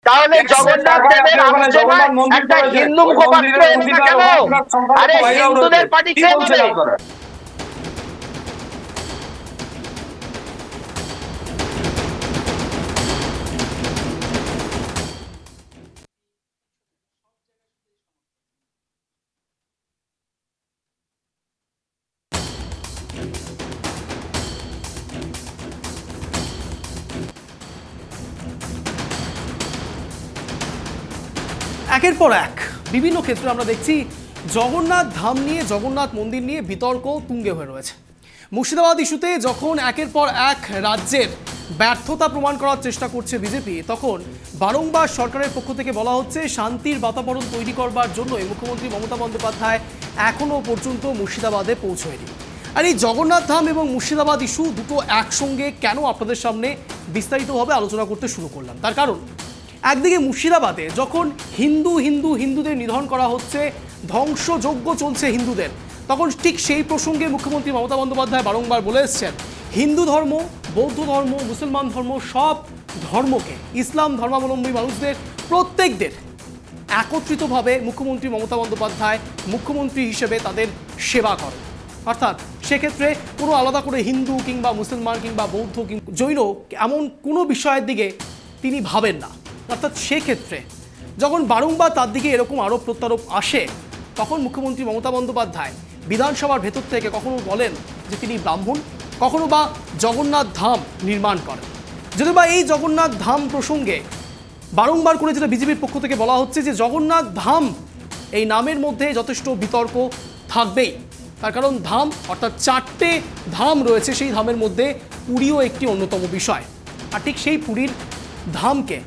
তাহলে জগন্নাথ দেবের আলোচনায় একটা হিন্দু মুখপাত্র এলো না কেন? আরে হিন্দুদের পার্টি কে বলে? একের পর এক বিভিন্ন ক্ষেত্রে আমরা দেখছি জগন্নাথ ধাম নিয়ে, জগন্নাথ মন্দির নিয়ে বিতর্ক তুঙ্গে হয়ে রয়েছে। মুর্শিদাবাদ ইস্যুতে যখন একের পর এক রাজ্যের ব্যর্থতা প্রমাণ করার চেষ্টা করছে বিজেপি, তখন বারংবার সরকারের পক্ষ থেকে বলা হচ্ছে শান্তির বাতাবরণ তৈরি করবার জন্যই মুখ্যমন্ত্রী মমতা বন্দ্যোপাধ্যায় এখনও পর্যন্ত মুর্শিদাবাদে পৌঁছয়নি। আর এই জগন্নাথ ধাম এবং মুর্শিদাবাদ ইস্যু দুটো একসঙ্গে কেন আপনাদের সামনে বিস্তারিতভাবে আলোচনা করতে শুরু করলাম, তার কারণ একদিকে মুর্শিদাবাদে যখন হিন্দুদের নিধন করা হচ্ছে, ধ্বংসযজ্ঞ চলছে হিন্দুদের, তখন ঠিক সেই প্রসঙ্গে মুখ্যমন্ত্রী মমতা বন্দ্যোপাধ্যায় বারংবার বলে এসছেন হিন্দু ধর্ম, বৌদ্ধ ধর্ম, মুসলমান ধর্ম, সব ধর্মকে, ইসলাম ধর্মাবলম্বী মানুষদের প্রত্যেকদের একত্রিতভাবে মুখ্যমন্ত্রী মমতা বন্দ্যোপাধ্যায় মুখ্যমন্ত্রী হিসেবে তাদের সেবা করেন। অর্থাৎ সেক্ষেত্রে কোনো আলাদা করে হিন্দু কিংবা মুসলমান কিংবা বৌদ্ধ কিংবা জৈন এমন কোনো বিষয়ের দিকে তিনি ভাবেন না। অর্থাৎ সেক্ষেত্রে যখন বারংবার তার দিকে এরকম আরোপ প্রত্যারোপ আসে, তখন মুখ্যমন্ত্রী মমতা বন্দ্যোপাধ্যায় বিধানসভার ভেতর থেকে কখনো বলেন যে তিনি ব্রাহ্মণ, কখনো বা জগন্নাথ ধাম নির্মাণ করেন। যদি বা এই জগন্নাথ ধাম প্রসঙ্গে বারংবার করে যেটা বিজেপির পক্ষ থেকে বলা হচ্ছে যে জগন্নাথ ধাম এই নামের মধ্যে যথেষ্ট বিতর্ক থাকবেই, তার কারণ ধাম অর্থাৎ 4টে ধাম রয়েছে, সেই ধামের মধ্যে পুরীও একটি অন্যতম বিষয়। আর ঠিক সেই পুরীর ধামকে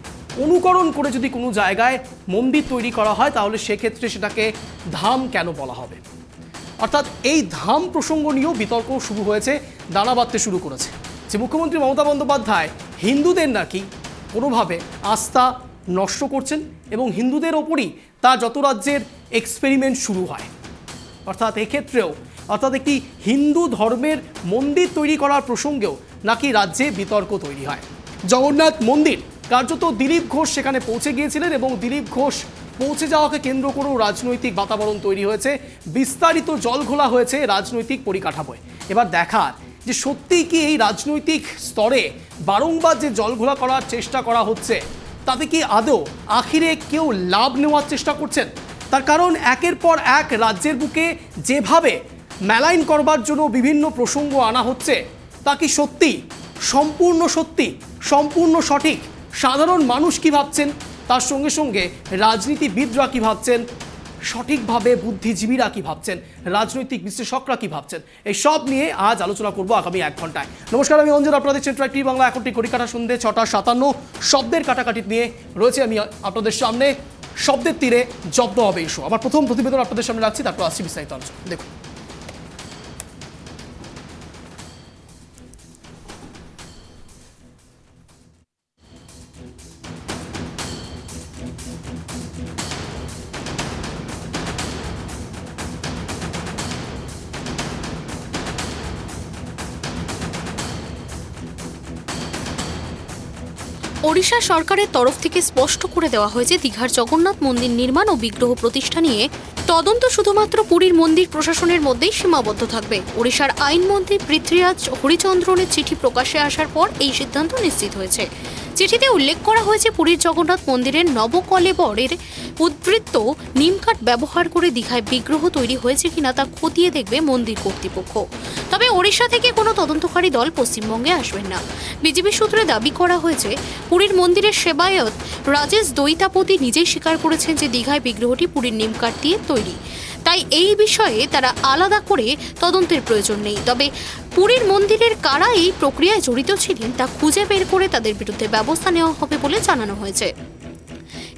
অনুকরণ করে যদি কোনো জায়গায় মন্দির তৈরি করা হয়, তাহলে সেক্ষেত্রে সেটাকে ধাম কেন বলা হবে? অর্থাৎ এই ধাম প্রসঙ্গ নিয়েও বিতর্ক শুরু হয়েছে, দানা বাঁধতে শুরু করেছে যে মুখ্যমন্ত্রী মমতা বন্দ্যোপাধ্যায় হিন্দুদের নাকি কোনোভাবে আস্থা নষ্ট করছেন এবং হিন্দুদের ওপরই তার যত রাজ্যের এক্সপেরিমেন্ট শুরু হয়। অর্থাৎ এক্ষেত্রেও অর্থাৎ একটি হিন্দু ধর্মের মন্দির তৈরি করার প্রসঙ্গেও নাকি রাজ্যে বিতর্ক তৈরি হয়। জগন্নাথ মন্দির কার্যত দিলীপ ঘোষ সেখানে পৌঁছে গিয়েছিলেন এবং দিলীপ ঘোষ পৌঁছে যাওয়াকে কেন্দ্র করেও রাজনৈতিক বাতাবরণ তৈরি হয়েছে, বিস্তারিত জলঘোলা হয়েছে রাজনৈতিক পরিকাঠামোয়। এবার দেখার যে সত্যিই কি এই রাজনৈতিক স্তরে বারংবার যে জলঘোলা করার চেষ্টা করা হচ্ছে, তাতে কি আদৌ আখিরে কেউ লাভ নেওয়ার চেষ্টা করছেন? তার কারণ একের পর এক রাজ্যের বুকে যেভাবে মেলাইন করবার জন্য বিভিন্ন প্রসঙ্গ আনা হচ্ছে, তা কি সত্যি সম্পূর্ণ সত্যি, সম্পূর্ণ সঠিক? সাধারণ মানুষ কি ভাবছেন, তার সঙ্গে সঙ্গে রাজনীতিবিদরা কি ভাবছেন, সঠিকভাবে বুদ্ধিজীবীরা কি ভাবছেন, রাজনৈতিক বিশ্লেষকরা কি ভাবছেন, এই সব নিয়ে আজ আলোচনা করব আগামী 1 ঘন্টায়। নমস্কার, আমি অঞ্জন, আপনাদের চেন্ট্রাল টিভি বাংলা। এখনটি ঘড়িকাটা সন্ধ্যে 6:57, শব্দের কাটাকাটি নিয়ে রয়েছে আমি আপনাদের সামনে। শব্দের তীরে জব্দ হবে ইস্যু। আমার প্রথম প্রতিবেদন আপনাদের সামনে রাখছি, তারপর আসছি বিস্তারিত আলোচনা। দেখুন, ওড়িশা সরকারের তরফ থেকে স্পষ্ট করে দেওয়া হয়েছে দীঘার জগন্নাথ মন্দির নির্মাণ ও বিগ্রহ প্রতিষ্ঠা নিয়ে তদন্ত শুধুমাত্র পুরীর মন্দির প্রশাসনের মধ্যেই সীমাবদ্ধ থাকবে। ওড়িশার আইনমন্ত্রী পৃথ্বীরাজ হরিচন্দ্রনের চিঠি প্রকাশ্যে আসার পর এই সিদ্ধান্ত নিশ্চিত হয়েছে। চিঠিতে উল্লেখ করা হয়েছে পুরীর জগন্নাথ মন্দিরের নবকলেবরের উদ্বৃত্ত নিমকাঠ ব্যবহার করে দীঘায় বিগ্রহ তৈরি হয়েছে কিনা তা খতিয়ে দেখবে মন্দির কর্তৃপক্ষ। তবে ওড়িশা থেকে কোনো তদন্তকারী দল পশ্চিমবঙ্গে আসবেন না। বিজেপি সূত্রে দাবি করা হয়েছে পুরীর মন্দিরের সেবায়ত রাজেশ দৈতাপতি নিজেই স্বীকার করেছেন যে দীঘায় বিগ্রহটি পুরীর নিমকাঠ দিয়ে তৈরি, তাই এই বিষয়ে তারা আলাদা করে তদন্তের প্রয়োজন নেই। তবে পুরীর মন্দিরের কারা এই প্রক্রিয়ায় জড়িত ছিলেন তা খুঁজে বের করে তাদের বিরুদ্ধে ব্যবস্থা নেওয়া হবে বলে জানানো হয়েছে।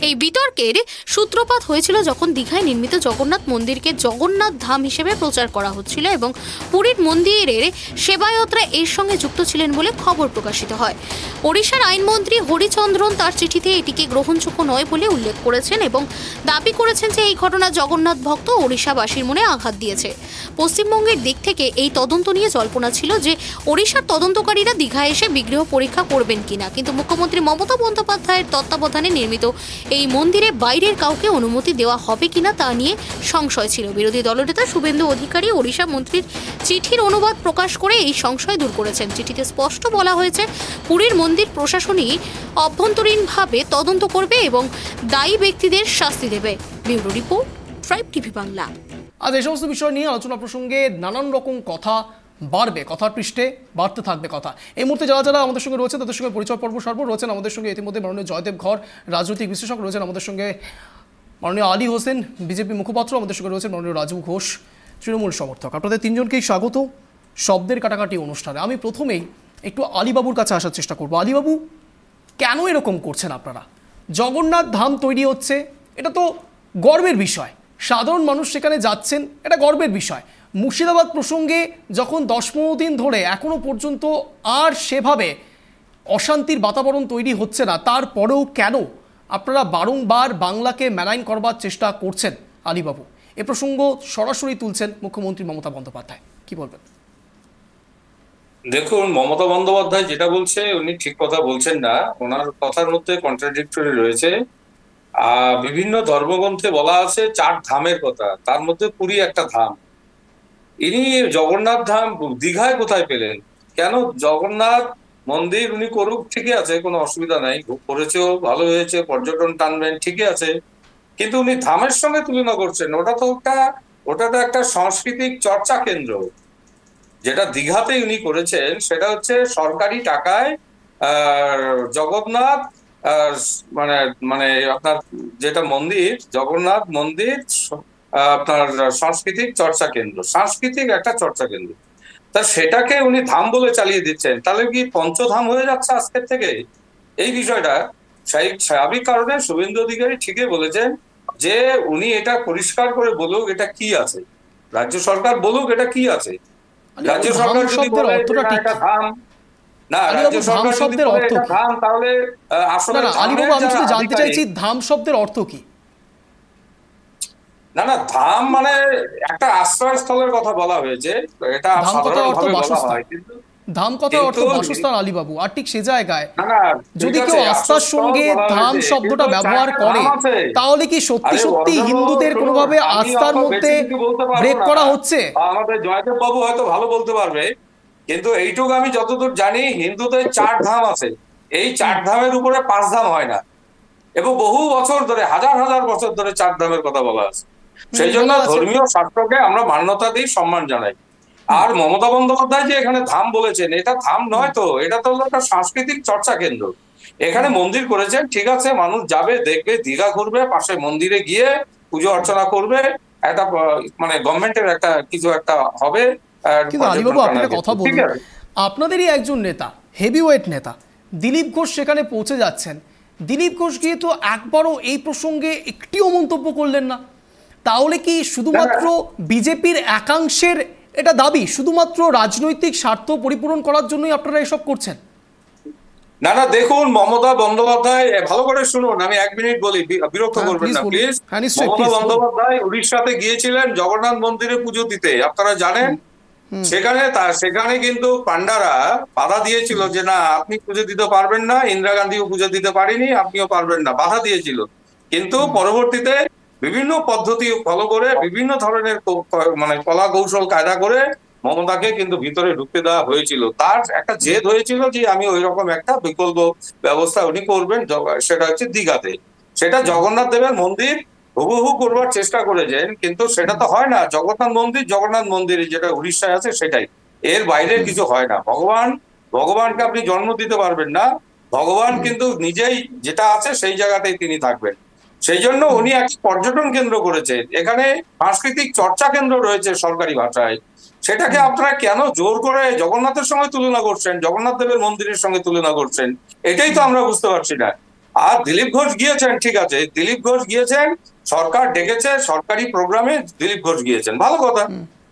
এই বিতর্কের সূত্রপাত হয়েছিল যখন দীঘায় নির্মিত জগন্নাথ মন্দিরকে জগন্নাথ ধাম হিসেবে প্রচার করা হচ্ছিল এবং পুরীর মন্দিরের সেবায়তরা এর সঙ্গে যুক্ত ছিলেন বলে খবর প্রকাশিত হয়। ওড়িশার আইনমন্ত্রী হরিচন্দ্রন তার চিঠিতে এটিকে গ্রহণযোগ্য নয় বলে উল্লেখ করেছেন এবং দাবি করেছেন যে এই ঘটনা জগন্নাথ ভক্ত ওড়িশাবাসীর মনে আঘাত দিয়েছে। পশ্চিমবঙ্গের দিক থেকে এই তদন্ত নিয়ে জল্পনা ছিল যে ওড়িশার তদন্তকারীরা দীঘায় এসে বিগ্রহ পরীক্ষা করবেন কিনা, কিন্তু মুখ্যমন্ত্রী মমতা বন্দ্যোপাধ্যায়ের তত্ত্বাবধানে নির্মিত এই মন্দিরে বাইরের কাউকে অনুমতি দেওয়া হবে কিনা তা নিয়ে সংশয় ছিল। বিরোধী দলনেতা শুভেন্দু অধিকারী ওড়িশা মন্ত্রীর চিঠির অনুবাদ প্রকাশ করে এই সংশয় দূর করেছেন। চিঠিতে স্পষ্ট বলা হয়েছে পুরীর মন্দির প্রশাসনই অভ্যন্তরীণভাবে তদন্ত করবে এবং দায়ী ব্যক্তিদের শাস্তি দেবে। Bureau report, tribe TV Bangla. আজ এই সমস্ত বিষয় নিয়ে আলোচনা প্রসঙ্গে নানান রকম কথা বাড়বে, কথার পৃষ্ঠে বাড়তে থাকবে কথা। এই মুহূর্তে যারা যারা আমাদের সঙ্গে রয়েছে তাদের সঙ্গে পরিচয় পর্ব সর্ব রয়েছেন আমাদের সঙ্গে ইতিমধ্যে মাননীয় জয়দেব ঘর, রাজনৈতিক বিশ্লেষক রয়েছেন আমাদের সঙ্গে, মাননীয় আলী হোসেন বিজেপি মুখপাত্র আমাদের সঙ্গে রয়েছেন, মাননীয় রাজু ঘোষ তৃণমূল সমর্থক। আপনাদের তিনজনকেই স্বাগত শব্দের কাটাকাটি অনুষ্ঠানে। আমি প্রথমেই একটু আলীবাবুর কাছে আসার চেষ্টা করবো। আলীবাবু, কেন এরকম করছেন আপনারা? জগন্নাথ ধাম তৈরি হচ্ছে, এটা তো গর্বের বিষয়, সাধারণ মানুষ সেখানে যাচ্ছেন, এটা গর্বের বিষয়। মুর্শিদাবাদ প্রসঙ্গে যখন 10-15 দিন ধরে এখনো পর্যন্ত আর সেভাবে অশান্তির বাতাবরণ তৈরি হচ্ছে না, তারপরেও কেন আপনারা বারংবার বাংলাকে ম্যালাইন করবার চেষ্টা করছেন? আলীবাবু, এ প্রসঙ্গ সরাসরি তুলছেন মুখ্যমন্ত্রী মমতা বন্দ্যোপাধ্যায়, কি বলবেন? দেখুন, মমতা বন্দ্যোপাধ্যায় যেটা বলছে উনি ঠিক কথা বলছেন না, ওনার কথার মধ্যে কন্ট্রাডিক্টরি রয়েছে। বিভিন্ন ধর্মগ্রন্থে বলা আছে 4 ধামের কথা, তার মধ্যে পুরী একটা ধাম। ইনি জগন্নাথ ধাম দীঘায় কোথায় পেলেন? কেন? জগন্নাথ মন্দির উনি করুক, ঠিকই আছে, কোনো অসুবিধা নাই, করেছেও, ভালো হয়েছে, পর্যটন টানবেন, ঠিকই আছে, কিন্তু উনি ধামের সঙ্গে তুলনা করছেন। ওটা তো একটা সাংস্কৃতিক চর্চা কেন্দ্র। যেটা দীঘাতে উনি করেছেন সেটা হচ্ছে সরকারি টাকায় জগন্নাথ মানে মানে আপনার যেটা মন্দির, জগন্নাথ মন্দির আপনার সাংস্কৃতিক চর্চা কেন্দ্র, সাংস্কৃতিক একটা চর্চা কেন্দ্র, তা সেটাকে উনি ধাম বলে চালিয়ে দিচ্ছেন। তাহলে কি পঞ্চধাম হয়ে যাচ্ছে আজকের থেকে? এই বিষয়টা স্বাভাবিক কারণে শুভেন্দু অধিকারী ঠিকই বলেছেন যে উনি এটা পরিষ্কার করে বলুক এটা কি আছে, রাজ্য সরকার বলুক এটা কি আছে। রাজ্য সরকার যদি বলে এটা ধাম, না রাজ্য সরকার যদি বলে এটা ধাম, তাহলে আসলে আলীবাবু আমি শুধু জানতে চাইছি ধাম শব্দের অর্থ কি? না না, ধাম মানে একটা আশ্রয়স্থলের কথা বলা হয়েছে, এটা সাধারণভাবে বলা হয়, কিন্তু ধাম কথার অর্থ বাসস্থান আলীবাবু। আর ঠিক সে জায়গায় যদি কেউ আস্থার সঙ্গে ধাম শব্দটা ব্যবহার করে তাহলে কি সত্যি সত্যি হিন্দুদের কোনোভাবে আস্থার মধ্যে ব্রেক করা হচ্ছে? আমাদের জয়দেব বাবু হয়তো ভালো বলতে পারবে, কিন্তু এইটুকু আমি যতদূর জানি হিন্দুদের 4 ধাম আছে, এই 4 ধামের উপরে 5 ধাম হয় না, এবং বহু বছর ধরে, হাজার হাজার বছর ধরে 4 ধামের কথা বলা আছে। সেই জন্য ধর্মীয় শাস্ত্রকে আমরা মান্যতা দিই, সম্মান জানাই। আর মমতা বন্দ্যোপাধ্যায় যে এখানে ধাম বলেছেন, এটা ধাম নয় তো, এটা তো একটা সাংস্কৃতিক চর্চা কেন্দ্র। এখানে মন্দির করেছেন, ঠিক আছে, মানুষ যাবে, দেখবে, দীঘা ঘুরবে, পাশে মন্দিরে গিয়ে পুজো অর্চনা করবে, একটা মানে গভর্নমেন্টের একটা কিছু একটা হবে। কিন্তু আলীবাবু আপনাকে কথা বলুন, আপনাদেরই একজন নেতা, হেভিওয়েট নেতা দিলীপ ঘোষ সেখানে পৌঁছে যাচ্ছেন, দিলীপ ঘোষ গিয়ে তো একবারও এই প্রসঙ্গে একটিও মন্তব্য করলেন না। তাহলে কি শুধুমাত্র বিজেপির একাংশের এটা দাবি, শুধুমাত্র রাজনৈতিক স্বার্থ পরিপূরণ করার জন্যই আপনারা এসব করছেন? না না, দেখুন, মমতা বন্দ্যোপাধ্যায়, ভালো করে শুনুন, আমি 1 মিনিট বলি, বিরক্ত করবেন না প্লিজ। মমতা বন্দ্যোপাধ্যায় উড়িষ্যাতে গিয়েছিলেন জগন্নাথ মন্দিরে পুজো দিতে, আপনারা জানেন। সেখানে কিন্তু পান্ডারা বাধা দিয়েছিল যে না, আপনি পুজো দিতে পারবেন না, ইন্দিরা গান্ধীও পুজো দিতে পারেনি, আপনিও পারবেন না, বাধা দিয়েছিল। কিন্তু পরবর্তীতে বিভিন্ন পদ্ধতি ফলো করে, বিভিন্ন ধরনের মানে কলা কৌশল কায়দা করে মমতাকে কিন্তু ভিতরে ঢুকতে দেওয়া হয়েছিল। তার একটা জেদ হয়েছিল যে আমি ওই রকম একটা বিকল্প ব্যবস্থা উনি করবেন, সেটা হচ্ছে দীঘাতে। সেটা জগন্নাথ দেবের মন্দির হুবহু করবার চেষ্টা করেছেন, কিন্তু সেটা তো হয় না। জগন্নাথ মন্দির যেটা উড়িষ্যায় আছে সেটাই, এর বাইরে কিছু হয় না। ভগবানকে আপনি জন্ম দিতে পারবেন না, ভগবান কিন্তু নিজেই যেটা আছে সেই জায়গাতেই তিনি থাকবেন। সেই জন্য উনি একটি পর্যটন কেন্দ্র করেছেন, এখানে সাংস্কৃতিক চর্চা কেন্দ্র রয়েছে সরকারি ভাষায়। সেটাকে আপনারা কেন জোর করে জগন্নাথের সঙ্গে তুলনা করছেন, জগন্নাথ দেবের মন্দিরের সঙ্গে তুলনা করছেন? এটাই তো আমরা বুঝতে পারছি না। আর দিলীপ ঘোষ গিয়েছেন, ঠিক আছে, দিলীপ ঘোষ গিয়েছেন, সরকার ডেকেছে, সরকারি প্রোগ্রামে দিলীপ ঘোষ গিয়েছেন, ভালো কথা।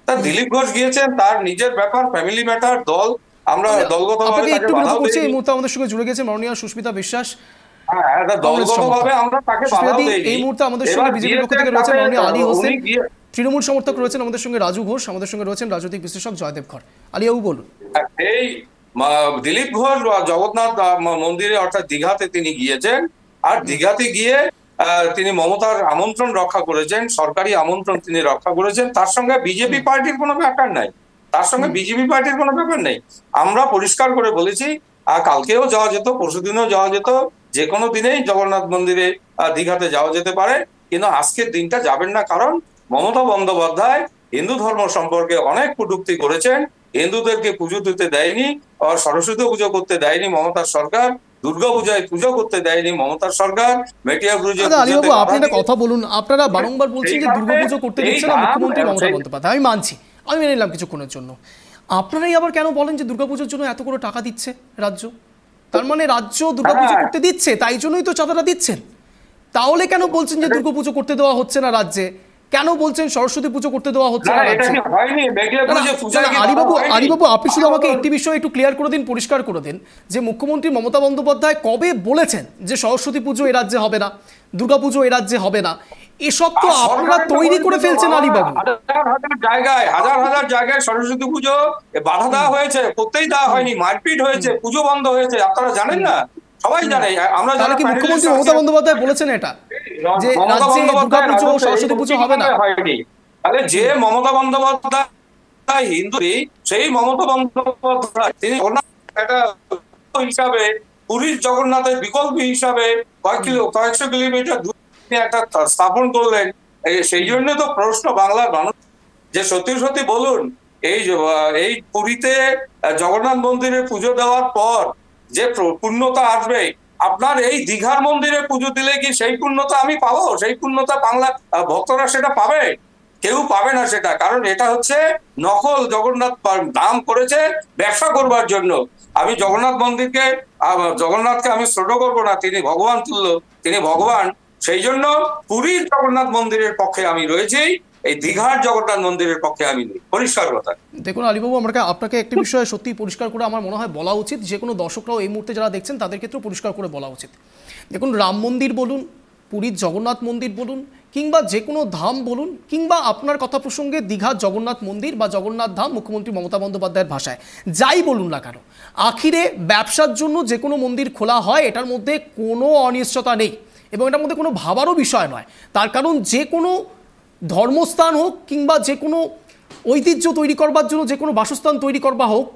তা দিলীপ ঘোষ গিয়েছেন, তার নিজের ব্যাপার, ফ্যামিলি ম্যাটার, দল, আমরা দলগতভাবে তাকে বাধা দেই। এই মুহূর্তে আমাদের সঙ্গে জুড়ে গেছে মাননীয় সুস্মিতা বিশ্বাস। হ্যাঁ, দলগতভাবে আমরা তাকে বাধা দেই। এই মুহূর্তে আমাদের সঙ্গে বিজেপির পক্ষ থেকে রয়েছেন মাননীয় আলী হোসেন, তৃণমূল সমর্থক রয়েছেন আমাদের সঙ্গে রাজু ঘোষ, আমাদের সঙ্গে রয়েছেন রাজনৈতিক বিশ্লেষক জয়দেব কর। আলিয়াবু বলুন। এই দিলীপ ঘোষ জগন্নাথ মন্দিরে অর্থাৎ দীঘাতে তিনি গিয়েছেন, আর দীঘাতে গিয়ে তিনি মমতার আমন্ত্রণ রক্ষা করেছেন, সরকারি আমন্ত্রণ তিনি রক্ষা করেছেন। তার সঙ্গে বিজেপি পার্টির কোনো ব্যাপার নাই, তার সঙ্গে বিজেপি পার্টির কোনো ব্যাপার নেই। আমরা পরিষ্কার করে বলেছি, আর কালকেও যাওয়া যেত, পরশুদিনেও যাওয়া যেত, যে কোনো দিনেই জগন্নাথ মন্দিরে দীঘাতে যাওয়া যেতে পারে, কিন্তু আজকের দিনটা যাবেন না। কারণ মমতা বন্দ্যোপাধ্যায় হিন্দু ধর্ম সম্পর্কে অনেক কটূক্তি করেছেন, হিন্দুদেরকে পুজো দিতে দেয়নি, সরস্বতী পুজো করতে দেয়নি মমতার সরকার, দুর্গা পূজায় পুজো করতে দেয়নি মমতার সরকার, মেটিয়া পুজো। আপনি একটা কথা বলুন, আপনারা বারংবার বলছেন যে দুর্গাপুজো করতে দিচ্ছে না মুখ্যমন্ত্রী মমতা বন্দ্যোপাধ্যায়। আমি মানছি, আমি মেনে নিলাম কিছুক্ষণের জন্য। আপনারাই আবার কেন বলেন যে দুর্গাপুজোর জন্য এত করে টাকা দিচ্ছে রাজ্য? তার মানে রাজ্য দুর্গাপুজো করতে দিচ্ছে, তাই জন্যই তো চাঁদাটা দিচ্ছেন। তাহলে কেন বলছেন যে দুর্গাপুজো করতে দেওয়া হচ্ছে না রাজ্যে? কেন বলছেন সরস্বতী পুজো করতে দেওয়া হচ্ছে না রাজ্যে? আলিবাবু, আপনি শুধু আমাকে একটি বিষয় একটু ক্লিয়ার করে দিন, পরিষ্কার করে দিন, যে মুখ্যমন্ত্রী মমতা বন্দ্যোপাধ্যায় কবে বলেছেন যে সরস্বতী পুজো এ রাজ্যে হবে না, দুর্গাপুজো এ রাজ্যে হবে না? এসব তো আপনারা তৈরি করে ফেলছেন আলিবাবু। হাজার হাজার জায়গায় সরস্বতী পুজো বাধা দেওয়া হয়েছে, করতেই দেওয়া হয়নি, মারপিট হয়েছে, পুজো বন্ধ হয়েছে, আপনারা জানেন না? সবাই জানে। আমরা তাহলে কি মুখ্যমন্ত্রী মমতা বন্দ্যোপাধ্যায় বলেছেন এটা, যে রাজ্যে দুর্গাপুজো সরস্বতী পুজো হবে না? তাহলে যে মমতা বন্দ্যোপাধ্যায় হিন্দু, সেই মমতা বন্দ্যোপাধ্যায় তিনি একটা হিসাবে পুরীর জগন্নাথের বিকল্প হিসাবে কয়েকশো কিলোমিটার দূরে একটা স্থাপন করলেন। সেই জন্য তো প্রশ্ন বাংলার মানুষ, যে সত্যি সত্যি বলুন, এই পুরীতে জগন্নাথ মন্দিরে পুজো দেওয়ার পর যে পূর্ণতা আসবে, আপনার এই দীঘার মন্দিরে পুজো দিলে কি সেই পূর্ণতা আমি পাবো? সেই পূর্ণতা বাংলা ভক্তরা সেটা পাবে? কেউ পাবে না সেটা। কারণ এটা হচ্ছে নকল। জগন্নাথ নাম করেছে ব্যবসা করবার জন্য। আমি জগন্নাথকে আমি ছোট করবো না, তিনি ভগবান তুল্য, তিনি ভগবান। সেই জন্য পুরীর জগন্নাথ মন্দিরের পক্ষে আমি রয়েছি, এই দীঘার জগন্নাথ মন্দিরের পক্ষে আমি নেই। পরিষ্কার কথা। দেখুন আলিবাবু, আপনাকে একটি বিষয় সত্যি পরিষ্কার করে আমার মনে হয় বলা উচিত, যে কোনো দর্শকরাও এই মুহূর্তে যারা দেখছেন তাদের ক্ষেত্রেও পরিষ্কার করে বলা উচিত। দেখুন, রাম মন্দির বলুন, পুরীর জগন্নাথ মন্দির বলুন, কিংবা যে কোনো ধাম বলুন, কিংবা আপনার কথা প্রসঙ্গে দীঘার জগন্নাথ মন্দির বা জগন্নাথ ধাম, মুখ্যমন্ত্রী মমতা বন্দ্যোপাধ্যায়ের ভাষায় যাই বলুন না কেন, আখিরে ব্যবসার জন্য যে কোনো মন্দির খোলা হয়, এটার মধ্যে কোনো অনিশ্চয়তা নেই এবং এটার মধ্যে কোনো ভাবারও বিষয় নয়। তার কারণ যে কোনো ধর্মস্থান হোক কিংবা যে কোনো ঐতিহ্য তৈরি করবার জন্য যে কোনো বাসস্থান তৈরি করবা হোক,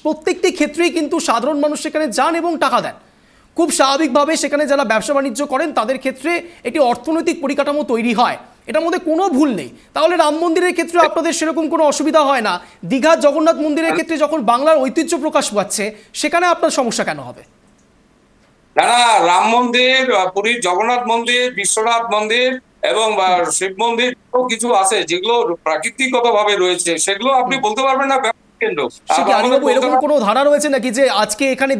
প্রত্যেকটি ক্ষেত্রেই কিন্তু সাধারণ মানুষ সেখানে যান এবং টাকা দেন। খুব স্বাভাবিকভাবে সেখানে যারা ব্যবসা বাণিজ্য করেন তাদের ক্ষেত্রে একটি অর্থনৈতিক পরিকাঠামো তৈরি হয়, এটার মধ্যে কোনো ভুল নেই। তাহলে রাম মন্দিরের ক্ষেত্রে আপনাদের সেরকম কোনো অসুবিধা হয় না, দীঘার জগন্নাথ মন্দিরের ক্ষেত্রে যখন বাংলার ঐতিহ্য প্রকাশ পাচ্ছে সেখানে আপনার সমস্যা কেন হবে? না, রাম মন্দির, পুরীর জগন্নাথ মন্দির, বিশ্বনাথ মন্দির এবং শিব মন্দির কিছু আছে যেগুলো প্রাকৃতিকগতভাবে রয়েছে, সেগুলো আপনি বলতে পারবেন না এরকম কোনো ধারা রয়েছে নাকি যে আজকে এখানে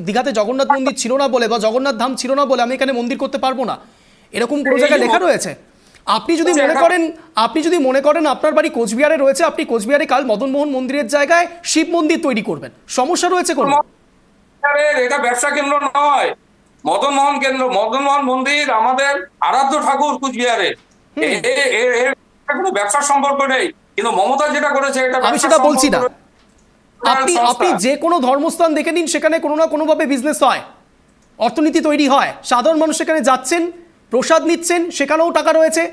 দীঘাতে জগন্নাথ মন্দির ছিল না বলে বা জগন্নাথ ধাম ছিল না বলে আমি এখানে মন্দির করতে পারবো না? এরকম কোনো জায়গায় লেখা রয়েছে? আপনি যদি মনে করেন আপনার বাড়ি কোচবিহারে রয়েছে, আপনি কোচবিহারে কাল মদনমোহন মন্দিরের জায়গায় শিব মন্দির তৈরি করবেন, সমস্যা রয়েছে কোনো? এটা ব্যবসা কেন্দ্র নয়, মদনমোহন কেন্দ্র। মদনমোহন মন্দির আমাদের আরাধ্য ঠাকুর কুচবিহারের, কোনো ব্যবসার সম্পর্ক নেই। কিন্তু মমতা যেটা করেছে, আমি সেটা বলছি না। আপনি যে কোনো ধর্মস্থান দেখে নিন, সেখানে কোনো না কোনোভাবে বিজনেস হয়, অর্থনীতি তৈরি হয়, সাধারণ মানুষ সেখানে যাচ্ছেন, প্রসাদ নিচ্ছেন, সেখানেও টাকা রয়েছে।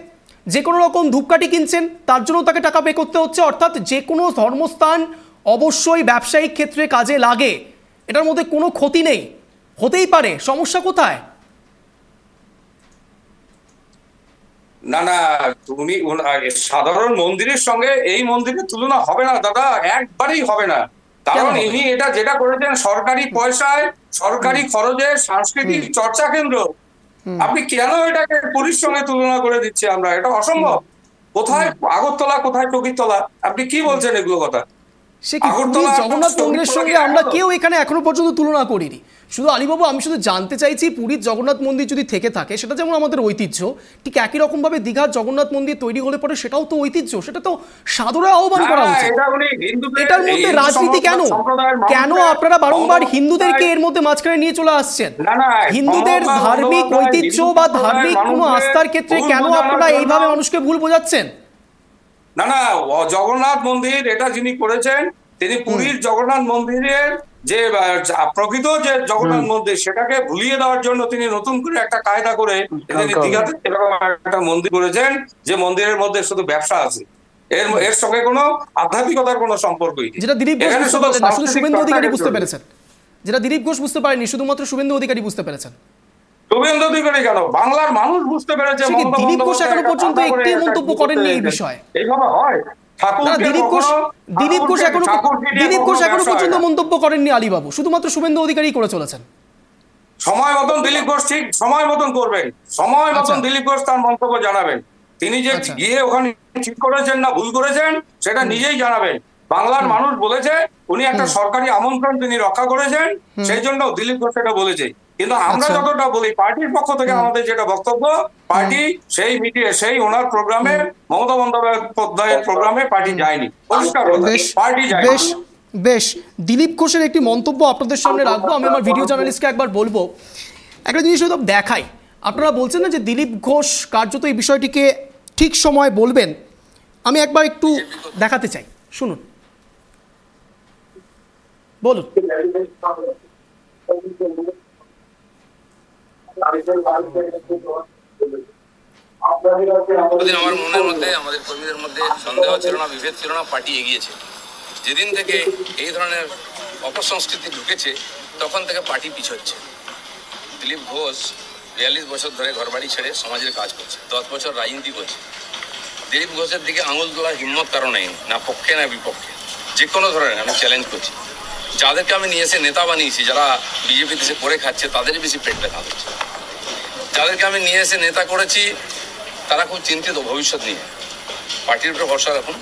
যে কোনো রকম ধূপকাঠি কিনছেন, তার জন্য তাকে টাকা পে করতে হচ্ছে। অর্থাৎ যে কোনো ধর্মস্থান অবশ্যই ব্যবসায়িক ক্ষেত্রে কাজে লাগে, এটার মধ্যে কোনো ক্ষতি নেই, হতেই পারে, সমস্যা কোথায়? না, তুমি সাধারণ মন্দিরের সঙ্গে এই মন্দিরের তুলনা হবে না দাদা, একবারেই হবে না। কারণ ইনি এটা যেটা করেছেন সরকারি পয়সায়, সরকারি খরচে সাংস্কৃতিক চর্চা কেন্দ্র। আপনি কেন এটাকে পুরীর সঙ্গে তুলনা করে দিচ্ছি আমরা? এটা অসম্ভব। কোথায় আগরতলা, কোথায় চকিরতলা? আপনি কি বলছেন এগুলো কথা? সে কি পুরীর জগন্নাথ মন্দিরের সঙ্গে আমরা কেউ এখানে এখনো পর্যন্ত তুলনা করিনি। শুধু আলীবাবু, আমি শুধু জানতে চাইছি, পুরীর জগন্নাথ মন্দির যদি থেকে থাকে, সেটা যেমন আমাদের ঐতিহ্য, ঠিক একই রকম ভাবে দীঘার জগন্নাথ মন্দির তৈরি হলে পরে সেটাও তো ঐতিহ্য, সেটা তো সাদরে আহ্বান করা উচিত। এটার মধ্যে রাজনীতি কেন? কেন আপনারা বারংবার হিন্দুদেরকে এর মধ্যে মাঝখানে নিয়ে চলে আসছেন? হিন্দুদের ধার্মিক ঐতিহ্য বা ধার্মিক কোনো আস্থার ক্ষেত্রে কেন আপনারা এইভাবে মানুষকে ভুল বোঝাচ্ছেন? না না, জগন্নাথ মন্দির এটা যিনি করেছেন, তিনি পুরীর জগন্নাথ মন্দিরের যে প্রকৃত যে জগন্নাথ মন্দির, সেটাকে ভুলিয়ে দেওয়ার জন্য তিনি নতুন করে একটা কায়দা করে দীঘাতে এরকম একটা মন্দির করেছেন, যে মন্দিরের মধ্যে শুধু ব্যবসা আছে, এর সঙ্গে কোনো আধ্যাত্মিকতার কোনো সম্পর্কই নেই। যেটা দিলীপ ঘোষ বুঝতে পারলেন না, শুধু শুভেন্দু অধিকারী বুঝতে পেরেছেন। যেটা দিলীপ ঘোষ বুঝতে পারেনি, শুধুমাত্র শুভেন্দু অধিকারী বুঝতে পেরেছেন। শুভেন্দু অধিকারী কেন, বাংলার মানুষ বুঝতে পেরেছে। দিলীপ ঘোষ এখনো পর্যন্ত একটি মন্তব্য করেননি এই বিষয়ে। এইভাবে হয়? দিলীপ ঘোষ এখনো পর্যন্ত মন্তব্য করেননি আলীবাবু, শুধুমাত্র শুভেন্দু অধিকারী করে চলেছেন। সময় মতন দিলীপ ঘোষ ঠিক সময় মতন করবেন, সময় মতন দিলীপ ঘোষ তার মন্তব্য জানাবেন। তিনি যে গিয়ে ওখানে ঠিক করেছেন না ভুল করেছেন সেটা নিজেই জানাবেন। বাংলার মানুষ বলেছে উনি একটা সরকারি আমন্ত্রণ তিনি রক্ষা করেছেন, সেই জন্য দিলীপ ঘোষ এটা বলেছে। কিন্তু আমরা যতটা বলি, পার্টির পক্ষ থেকে আমাদের যেটা বক্তব্য, পার্টি সেই ওনার প্রোগ্রামে, মমতা বন্দ্যোপাধ্যায়ের প্রোগ্রামে পার্টি যায়নি, পরিষ্কার কথা, পার্টি যায়নি। বেশ, দিলীপ ঘোষের একটি মন্তব্য আপনাদের সামনে রাখবো। আমি আমার ভিডিও জার্নালিস্টকে একবার বলবো, একটা জিনিস হয়তো দেখাই। আপনারা বলছেন না যে দিলীপ ঘোষ কার্যত এই বিষয়টিকে ঠিক সময় বলবেন, আমি একবার একটু দেখাতে চাই, শুনুন, বলুন। আমার মনের মধ্যে, আমাদের কর্মীদের মধ্যে সন্দেহ ছিল না, বিভেদ ছিল না, পার্টি এগিয়েছে। যেদিন থেকে এই ধরনের অপসংস্কৃতি ঢুকেছে, তখন থেকে পার্টি পিছোচ্ছে। দিলীপ ঘোষ 42 বছর ধরে ঘরবাড়ি ছেড়ে সমাজের কাজ করছে, 10 বছর রাজনীতি করছে। দিলীপ ঘোষের দিকে আঙুল তোলার হিম্মত কারো নেই, না পক্ষে না বিপক্ষে, যে কোনো ধরনের। আমি চ্যালেঞ্জ করছি, যাদেরকে আমি নিয়ে এসে নেতা বানিয়েছি, যারা বিজেপিতে এসে করে খাচ্ছে, তাদের বেশি পেট ব্যথা হচ্ছে। যাদেরকে আমি নিয়ে এসে নেতা করেছি, তারা খুব চিন্তিত ভবিষ্যৎ নিয়ে। পার্টির উপরে ভরসা রাখুন,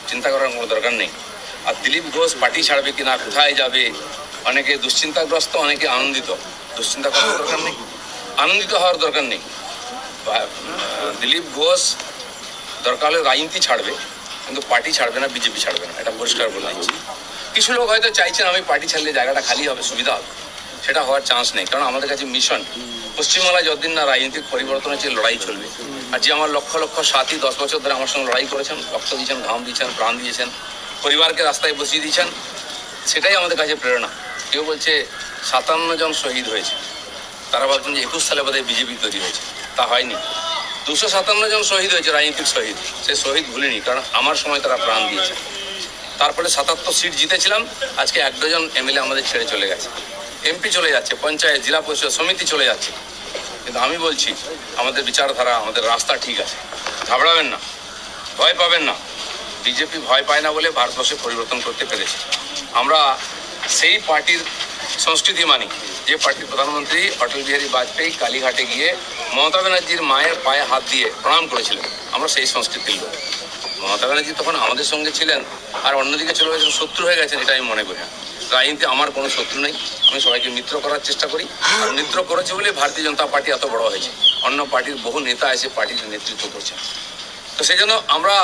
চিন্তা করার কোনো দরকার নেই। আর দিলীপ ঘোষ পার্টি ছাড়বে কিনা, কোথায় যাবে, অনেকে দুশ্চিন্তাগ্রস্ত, অনেকে আনন্দিত। দুশ্চিন্তা করার দরকার নেই, আনন্দিত হওয়ার দরকার নেই। দিলীপ ঘোষ দরকার হলে রাজনীতি ছাড়বে, কিন্তু পার্টি ছাড়বে না, বিজেপি ছাড়বে না, এটা পরিষ্কার বলে দিচ্ছি। কিছু লোক হয়তো চাইছেন আমি পার্টি ছাড়লে জায়গাটা খালি হবে, সুবিধা হবে, সেটা হওয়ার চান্স নেই। কারণ আমাদের কাছে মিশন, পশ্চিমবাংলায় যতদিন না রাজনৈতিক পরিবর্তন হচ্ছে, লড়াই চলবে। আর যে আমার লক্ষ লক্ষ সাথী 10 বছর ধরে আমার সঙ্গে লড়াই করেছেন, রক্ত দিয়েছেন, ঘাম দিয়েছেন, প্রাণ দিয়েছেন, পরিবারকে রাস্তায় বসিয়ে দিয়েছেন, সেটাই আমাদের কাছে প্রেরণা। কেউ বলছে 57 জন শহীদ হয়েছে, তারা ভাবছেন যে 21 সালে বোধহয় বিজেপি তৈরি হয়েছে, তা হয়নি। 257 জন শহীদ হয়েছে, রাজনীতিক শহীদ। সে শহীদ ভুলিনি, কারণ আমার সময় তারা প্রাণ দিয়েছে। তারপরে 77 সিট জিতেছিলাম, আজকে 1 ডজন এমএলএ আমাদের ছেড়ে চলে গেছে, এমপি চলে যাচ্ছে, পঞ্চায়েত, জেলা পরিষদ সমিতি চলে যাচ্ছে। কিন্তু আমি বলছি আমাদের বিচারধারা, আমাদের রাস্তা ঠিক আছে, ঘাবড়াবেন না, ভয় পাবেন না। বিজেপি ভয় পায় না বলে ভারতবর্ষে পরিবর্তন করতে পেরেছে। আমরা সেই পার্টির সংস্কৃতি মানি, যে পার্টির প্রধানমন্ত্রী অটল বিহারী বাজপেয়ী কালীঘাটে গিয়ে মমতা ব্যানার্জির মায়ের পায়ে হাত দিয়ে প্রণাম করেছিলেন। আমরা সেই সংস্কৃতির লোক। মমতা ব্যানার্জি তখন আমাদের সঙ্গে ছিলেন, আর অন্যদিকে চলে গেছেন, শত্রু হয়ে গেছেন, এটা আমি মনে করি না। রাজনীতি আমার কোনো শত্রু নেই, আমি সবাইকে মিত্র করার চেষ্টা করি। আর মিত্র করেছে বলে ভারতীয় জনতা পার্টি এত বড় হয়েছে। অন্য পার্টির বহু নেতা এসে পার্টির নেতৃত্ব করছেন। তো সেই জন্য আমরা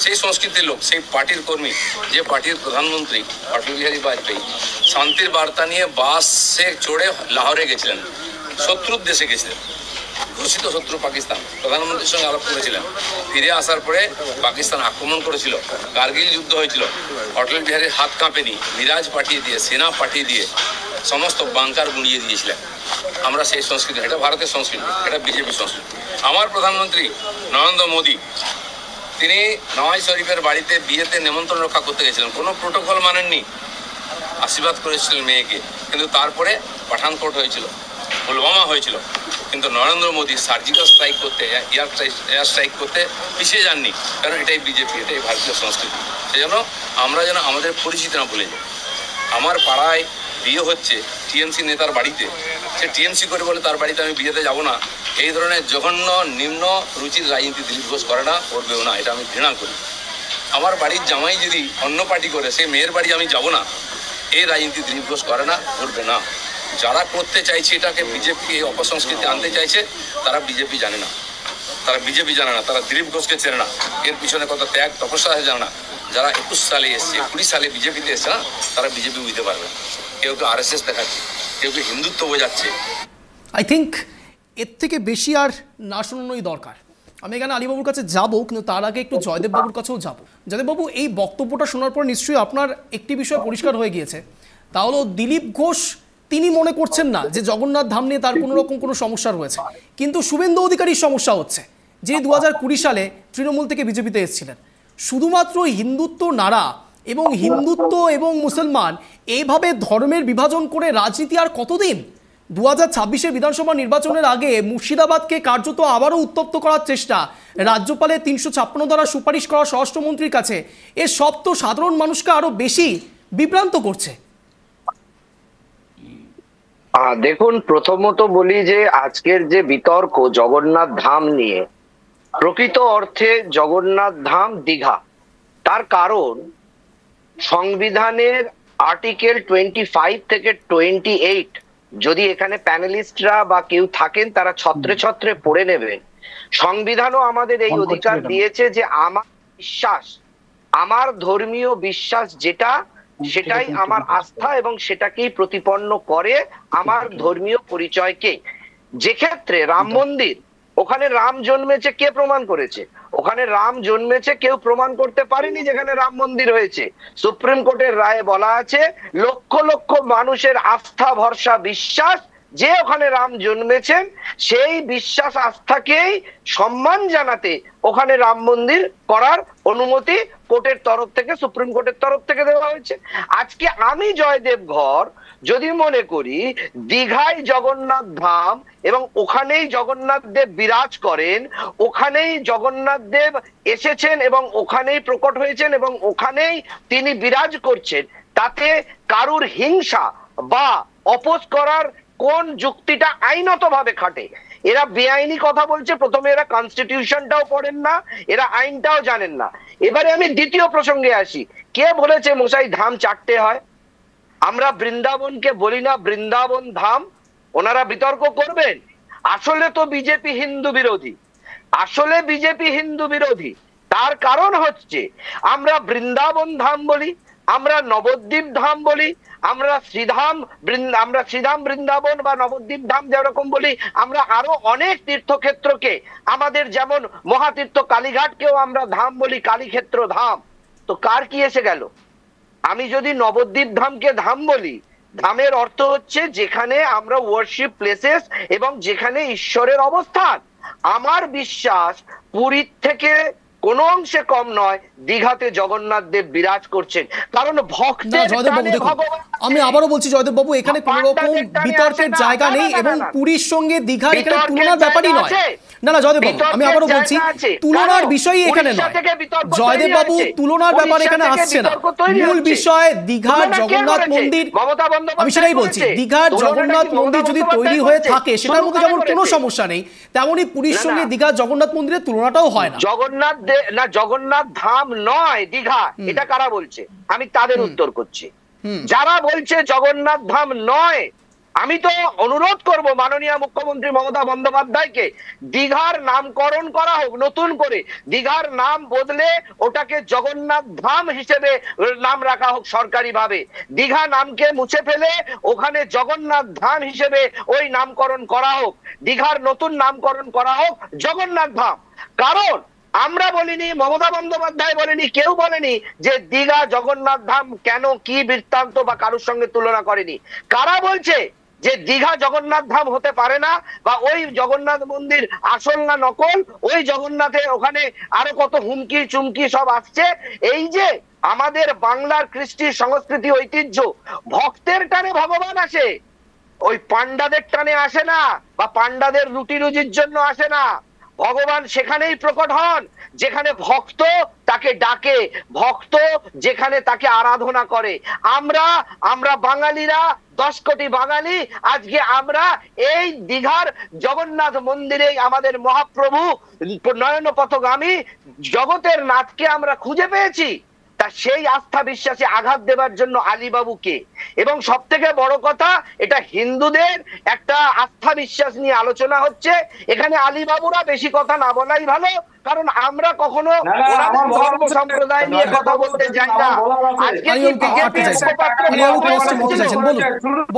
সেই সংস্কৃতির লোক, সেই পার্টির কর্মী, যে পার্টির প্রধানমন্ত্রী অটল বিহারী বাজপেয়ী শান্তির বার্তা নিয়ে বাসে চড়ে লাহোরে গেছিলেন, শত্রুর দেশে গেছিলেন, ঘোষিত শত্রু পাকিস্তান, প্রধানমন্ত্রীর সঙ্গে আলাপ করেছিলেন। ফিরে আসার পরে পাকিস্তান আক্রমণ করেছিল, কার্গিল যুদ্ধ হয়েছিল, অটল বিহারীর হাত কাঁপেনি, মিরাজ পাঠিয়ে দিয়ে, সেনা পাঠিয়ে দিয়ে সমস্ত বাংকার গুঁড়িয়ে দিয়েছিলেন। আমরা সেই সংস্কৃতি, এটা ভারতের সংস্কৃতি, এটা বিজেপি সংস্কৃতি। আমার প্রধানমন্ত্রী নরেন্দ্র মোদী, তিনি নওয়াজ শরীফের বাড়িতে বিয়েতে নিমন্ত্রণ রক্ষা করতে গেছিলেন, কোনো প্রোটোকল মানেননি, আশীর্বাদ করেছিলেন মেয়েকে। কিন্তু তারপরে পাঠানকোট হয়েছিল, পুলওয়ামা হয়েছিল, কিন্তু নরেন্দ্র মোদী সার্জিক্যাল স্ট্রাইক করতে, এয়ার স্ট্রাইক করতে পিছিয়ে যাননি, কারণ এটাই বিজেপি, এটাই ভারতীয় সংস্কৃতি। সেই জন্য আমরা যেন আমাদের পরিচিতি না ভুলে যাই। আমার পাড়ায় বিয়ে হচ্ছে টিএমসি নেতার বাড়িতে, সে টিএমসি করে বলে তার বাড়িতে আমি বিয়েতে যাব না, এই ধরনের জঘন্য নিম্ন রুচির রাজনীতি দিলীপ ঘোষ করে না, করবেও না, এটা আমি ঘৃণা করি। আমার বাড়ির জামাই যদি অন্য পার্টি করে সেই মেয়ের বাড়ি আমি যাব না, এই রাজনীতি দিলীপ ঘোষ করে না, করবে না। যারা করতে চাইছে এটাকে, বিজেপি এই অপসংস্কৃতি আনতে চাইছে, তারা বিজেপি জানে না, তারা বিজেপি জানে না, তারা দিলীপ ঘোষকে চেনে না, এর পিছনে কত ত্যাগ তপস্যা আছে জানে না। যারা 21 সালে এসছে, 20 সালে বিজেপিতে এসছে না, তারা বিজেপি বুঝতে পারবে। কেউ কেউ RSS দেখাচ্ছে, কেউ কেউ হিন্দুত্ব বোঝাচ্ছে। আই থিঙ্ক এর থেকে বেশি আর না শোনানোই দরকার। আমি এখানে আলীবাবুর কাছে যাব, কিন্তু তার আগে একটু জয়দেব বাবুর কাছেও যাব। জয়দেব বাবু, এই বক্তব্যটা শোনার পর নিশ্চয়ই আপনার একটি বিষয় পরিষ্কার হয়ে গিয়েছে, তা হলো দিলীপ ঘোষ তিনি মনে করছেন না যে জগন্নাথ ধাম নিয়ে তার কোনো রকম কোনো সমস্যা রয়েছে, কিন্তু শুভেন্দু অধিকারীর সমস্যা হচ্ছে, যে 2020 সালে তৃণমূল থেকে বিজেপিতে এসেছিলেন। শুধুমাত্র হিন্দুত্ব নাড়া এবং হিন্দুত্ব এবং মুসলমান এইভাবে ধর্মের বিভাজন করে রাজনীতি আর কতদিন? 2026 বিধানসভা নির্বাচনের আগে মুর্শিদাবাদকে কার্যত আবারও উত্তপ্ত করার চেষ্টা, রাজ্যপালের 356 দ্বারা সুপারিশ করা স্বরাষ্ট্রমন্ত্রীর কাছে, এর সব তো সাধারণ মানুষকে আরো বেশি বিভ্রান্ত করছে। দেখুন, প্রথমত বলি যে আজকের যে বিতর্ক জগন্নাথ ধাম নিয়ে, প্রকৃত অর্থে জগন্নাথ ধাম দীঘা, তার কারণ সংবিধানের আর্টিকেল 25 থেকে 28 যদি এখানে প্যানেলিস্টরা বা কেউ থাকেন তারা ছত্রে ছত্রে পড়ে নেবেন। সংবিধানও আমাদের এই অধিকার দিয়েছে যে আমার বিশ্বাস, আমার ধর্মীয় বিশ্বাস যেটা, সেটাই আমার আস্থা এবং সেটাকেই প্রতিপন্ন করে আমার ধর্মীয় পরিচয়কে। যে ক্ষেত্রে রাম মন্দির, ওখানে রাম জন্মেছে কে প্রমাণ করেছে? ওখানে রাম জন্মেছে কেউ প্রমাণ করতে পারেনি যেখানে রাম মন্দির হয়েছে। সুপ্রিম কোর্টের রায়ে বলা আছে লক্ষ লক্ষ মানুষের আস্থা ভরসা বিশ্বাস যে ওখানে রাম জন্মেছেন, সেই বিশ্বাস আস্থাকেই সম্মান জানাতে ওখানে রাম মন্দির করার অনুমতি কোর্টের তরফ থেকে, সুপ্রিম কোর্টের তরফ থেকে দেওয়া হয়েছে। আজকে আমি জয়দেব ঘর যদি মনে করি দীঘায় জগন্নাথ ধাম এবং ওখানেই জগন্নাথ দেব বিরাজ করেন, ওখানেই জগন্নাথ দেব এসেছেন এবং ওখানেই প্রকট হয়েছেন এবং ওখানেই তিনি বিরাজ করছেন, তাতে কারুর হিংসা বা অপোজ করার কোন যুক্তিটা আইনত ভাবে খাটে? এরা বেআইনি কথা বলছে। প্রথমে এরা কনস্টিটিউশনটাও পড়েন না, এরা আইনটাও জানেন না। এবারে আমি দ্বিতীয় প্রসঙ্গে আসি। কে বলেছে মশাই ধাম 4টে হয়? আমরা বৃন্দাবনকে বলি না বৃন্দাবন ধাম? ওনারা বিতর্ক করবেন। আসলে তো বিজেপি হিন্দু বিরোধী, আসলে বিজেপি হিন্দু বিরোধী। তার কারণ হচ্ছে আমরা বৃন্দাবন ধাম বলি, আমরা নবদ্বীপ ধাম বলি, আমরা শ্রীধাম বৃন্দাবন বা নবদ্বীপ ধাম যেরকম বলি, আমরা আরো অনেক তীর্থক্ষেত্রকে, আমাদের যেমন মহাতীর্থ কালীঘাটকেও আমরা ধাম বলি, কালীক্ষেত্র ধাম। তো কার কি এসে গেল? আমি যদি নবদ্বীপ ধামকে ধাম বলি, ধামের অর্থ হচ্ছে যেখানে আমরা ওয়ার্শিপ প্লেসেস এবং যেখানে ঈশ্বরের অবস্থান। আমার বিশ্বাস পুরীর থেকে কোনো অংশে কম নয়, দীঘাতে জগন্নাথ দেব বিরাজ করছেন। কারণ ভক্তের আমি আবারও বলছি জয়দেব বাবু, এখানে কোনো রকম বিতর্কের জায়গা নেই এবং পুরীর সঙ্গে দীঘার এখানে তুলনার ব্যাপারই নয়। না না জয়দেব বাবু, আমি আবারও বলছি তুলনার বিষয়ই এখানে নয়। জয়দেব বাবু, তুলনার ব্যাপার এখানে আসছে না। মূল বিষয় দীঘার জগন্নাথ মন্দির। আমি সেটাই বলছি, দীঘার জগন্নাথ মন্দির যদি তৈরি হয়ে থাকে সেটার মধ্যে যেমন কোনো সমস্যা নেই, তেমনি পুরীর সঙ্গে দীঘার জগন্নাথ মন্দিরের তুলনাটাও হয় না। জগন্নাথ ধাম নয় দীঘা, এটা কারা বলছে? আমি তাদের উত্তর করছি। যারা বলছে জগন্নাথ ধাম নয়, আমি তো অনুরোধ করব মাননীয় মুখ্যমন্ত্রী মমতা বন্দ্যোপাধ্যায়কে, দীঘার নামকরণ করা হোক নতুন করে, দীঘার নাম বদলে ওটাকে জগন্নাথ ধাম হিসেবে নাম রাখা হোক সরকারি ভাবে। দীঘা নামকে মুছে ফেলে ওখানে জগন্নাথ ধাম হিসেবে ওই নামকরণ করা হোক, দীঘার নতুন নামকরণ করা হোক জগন্নাথ ধাম। কারণ আমরা বলিনি, মমতা বন্দ্যোপাধ্যায় বলেনি, কেউ বলেনি যে দীঘা জগন্নাথ ধাম কেন, কি বৃত্তান্ত বা কারোর সঙ্গে তুলনা করেনি। কারা বলছে যে দীঘা জগন্নাথ ধাম হতে পারে না বা ওই জগন্নাথ মন্দির আসল না নকল, ওই জগন্নাথে ওখানে আরো কত হুমকি চুমকি সব আসছে। এই যে আমাদের বাংলার কৃষ্টি সংস্কৃতি ঐতিহ্য, ভক্তের টানে ভগবান আসে, ওই পান্ডাদের টানে আসে না বা পান্ডাদের রুটি রুজির জন্য আসে না। ভগবান সেখানেই প্রকট হন যেখানে ভক্ত তাকে ডাকে, ভক্ত যেখানে তাকে আরাধনা করে। আমরা বাঙালিরা 10 কোটি বাঙালি আজকে আমরা এই দীঘার জগন্নাথ মন্দিরে আমাদের মহাপ্রভু নয়ন পথগামী জগতের নাথকে আমরা খুঁজে পেয়েছি। তা সেই আস্থা বিশ্বাসে আঘাত দেবার জন্য আলীবাবুকে, এবং সব থেকে বড় কথা এটা হিন্দুদের একটা আস্থা বিশ্বাস নিয়ে আলোচনা হচ্ছে, এখানে আলীবাবুরা বেশি কথা না বলাই ভালো, কারণ আমরা কখনো ধর্ম সম্প্রদায় নিয়ে কথা বলতে চাই না। আজকে কি বিজেপির মুখপাত্র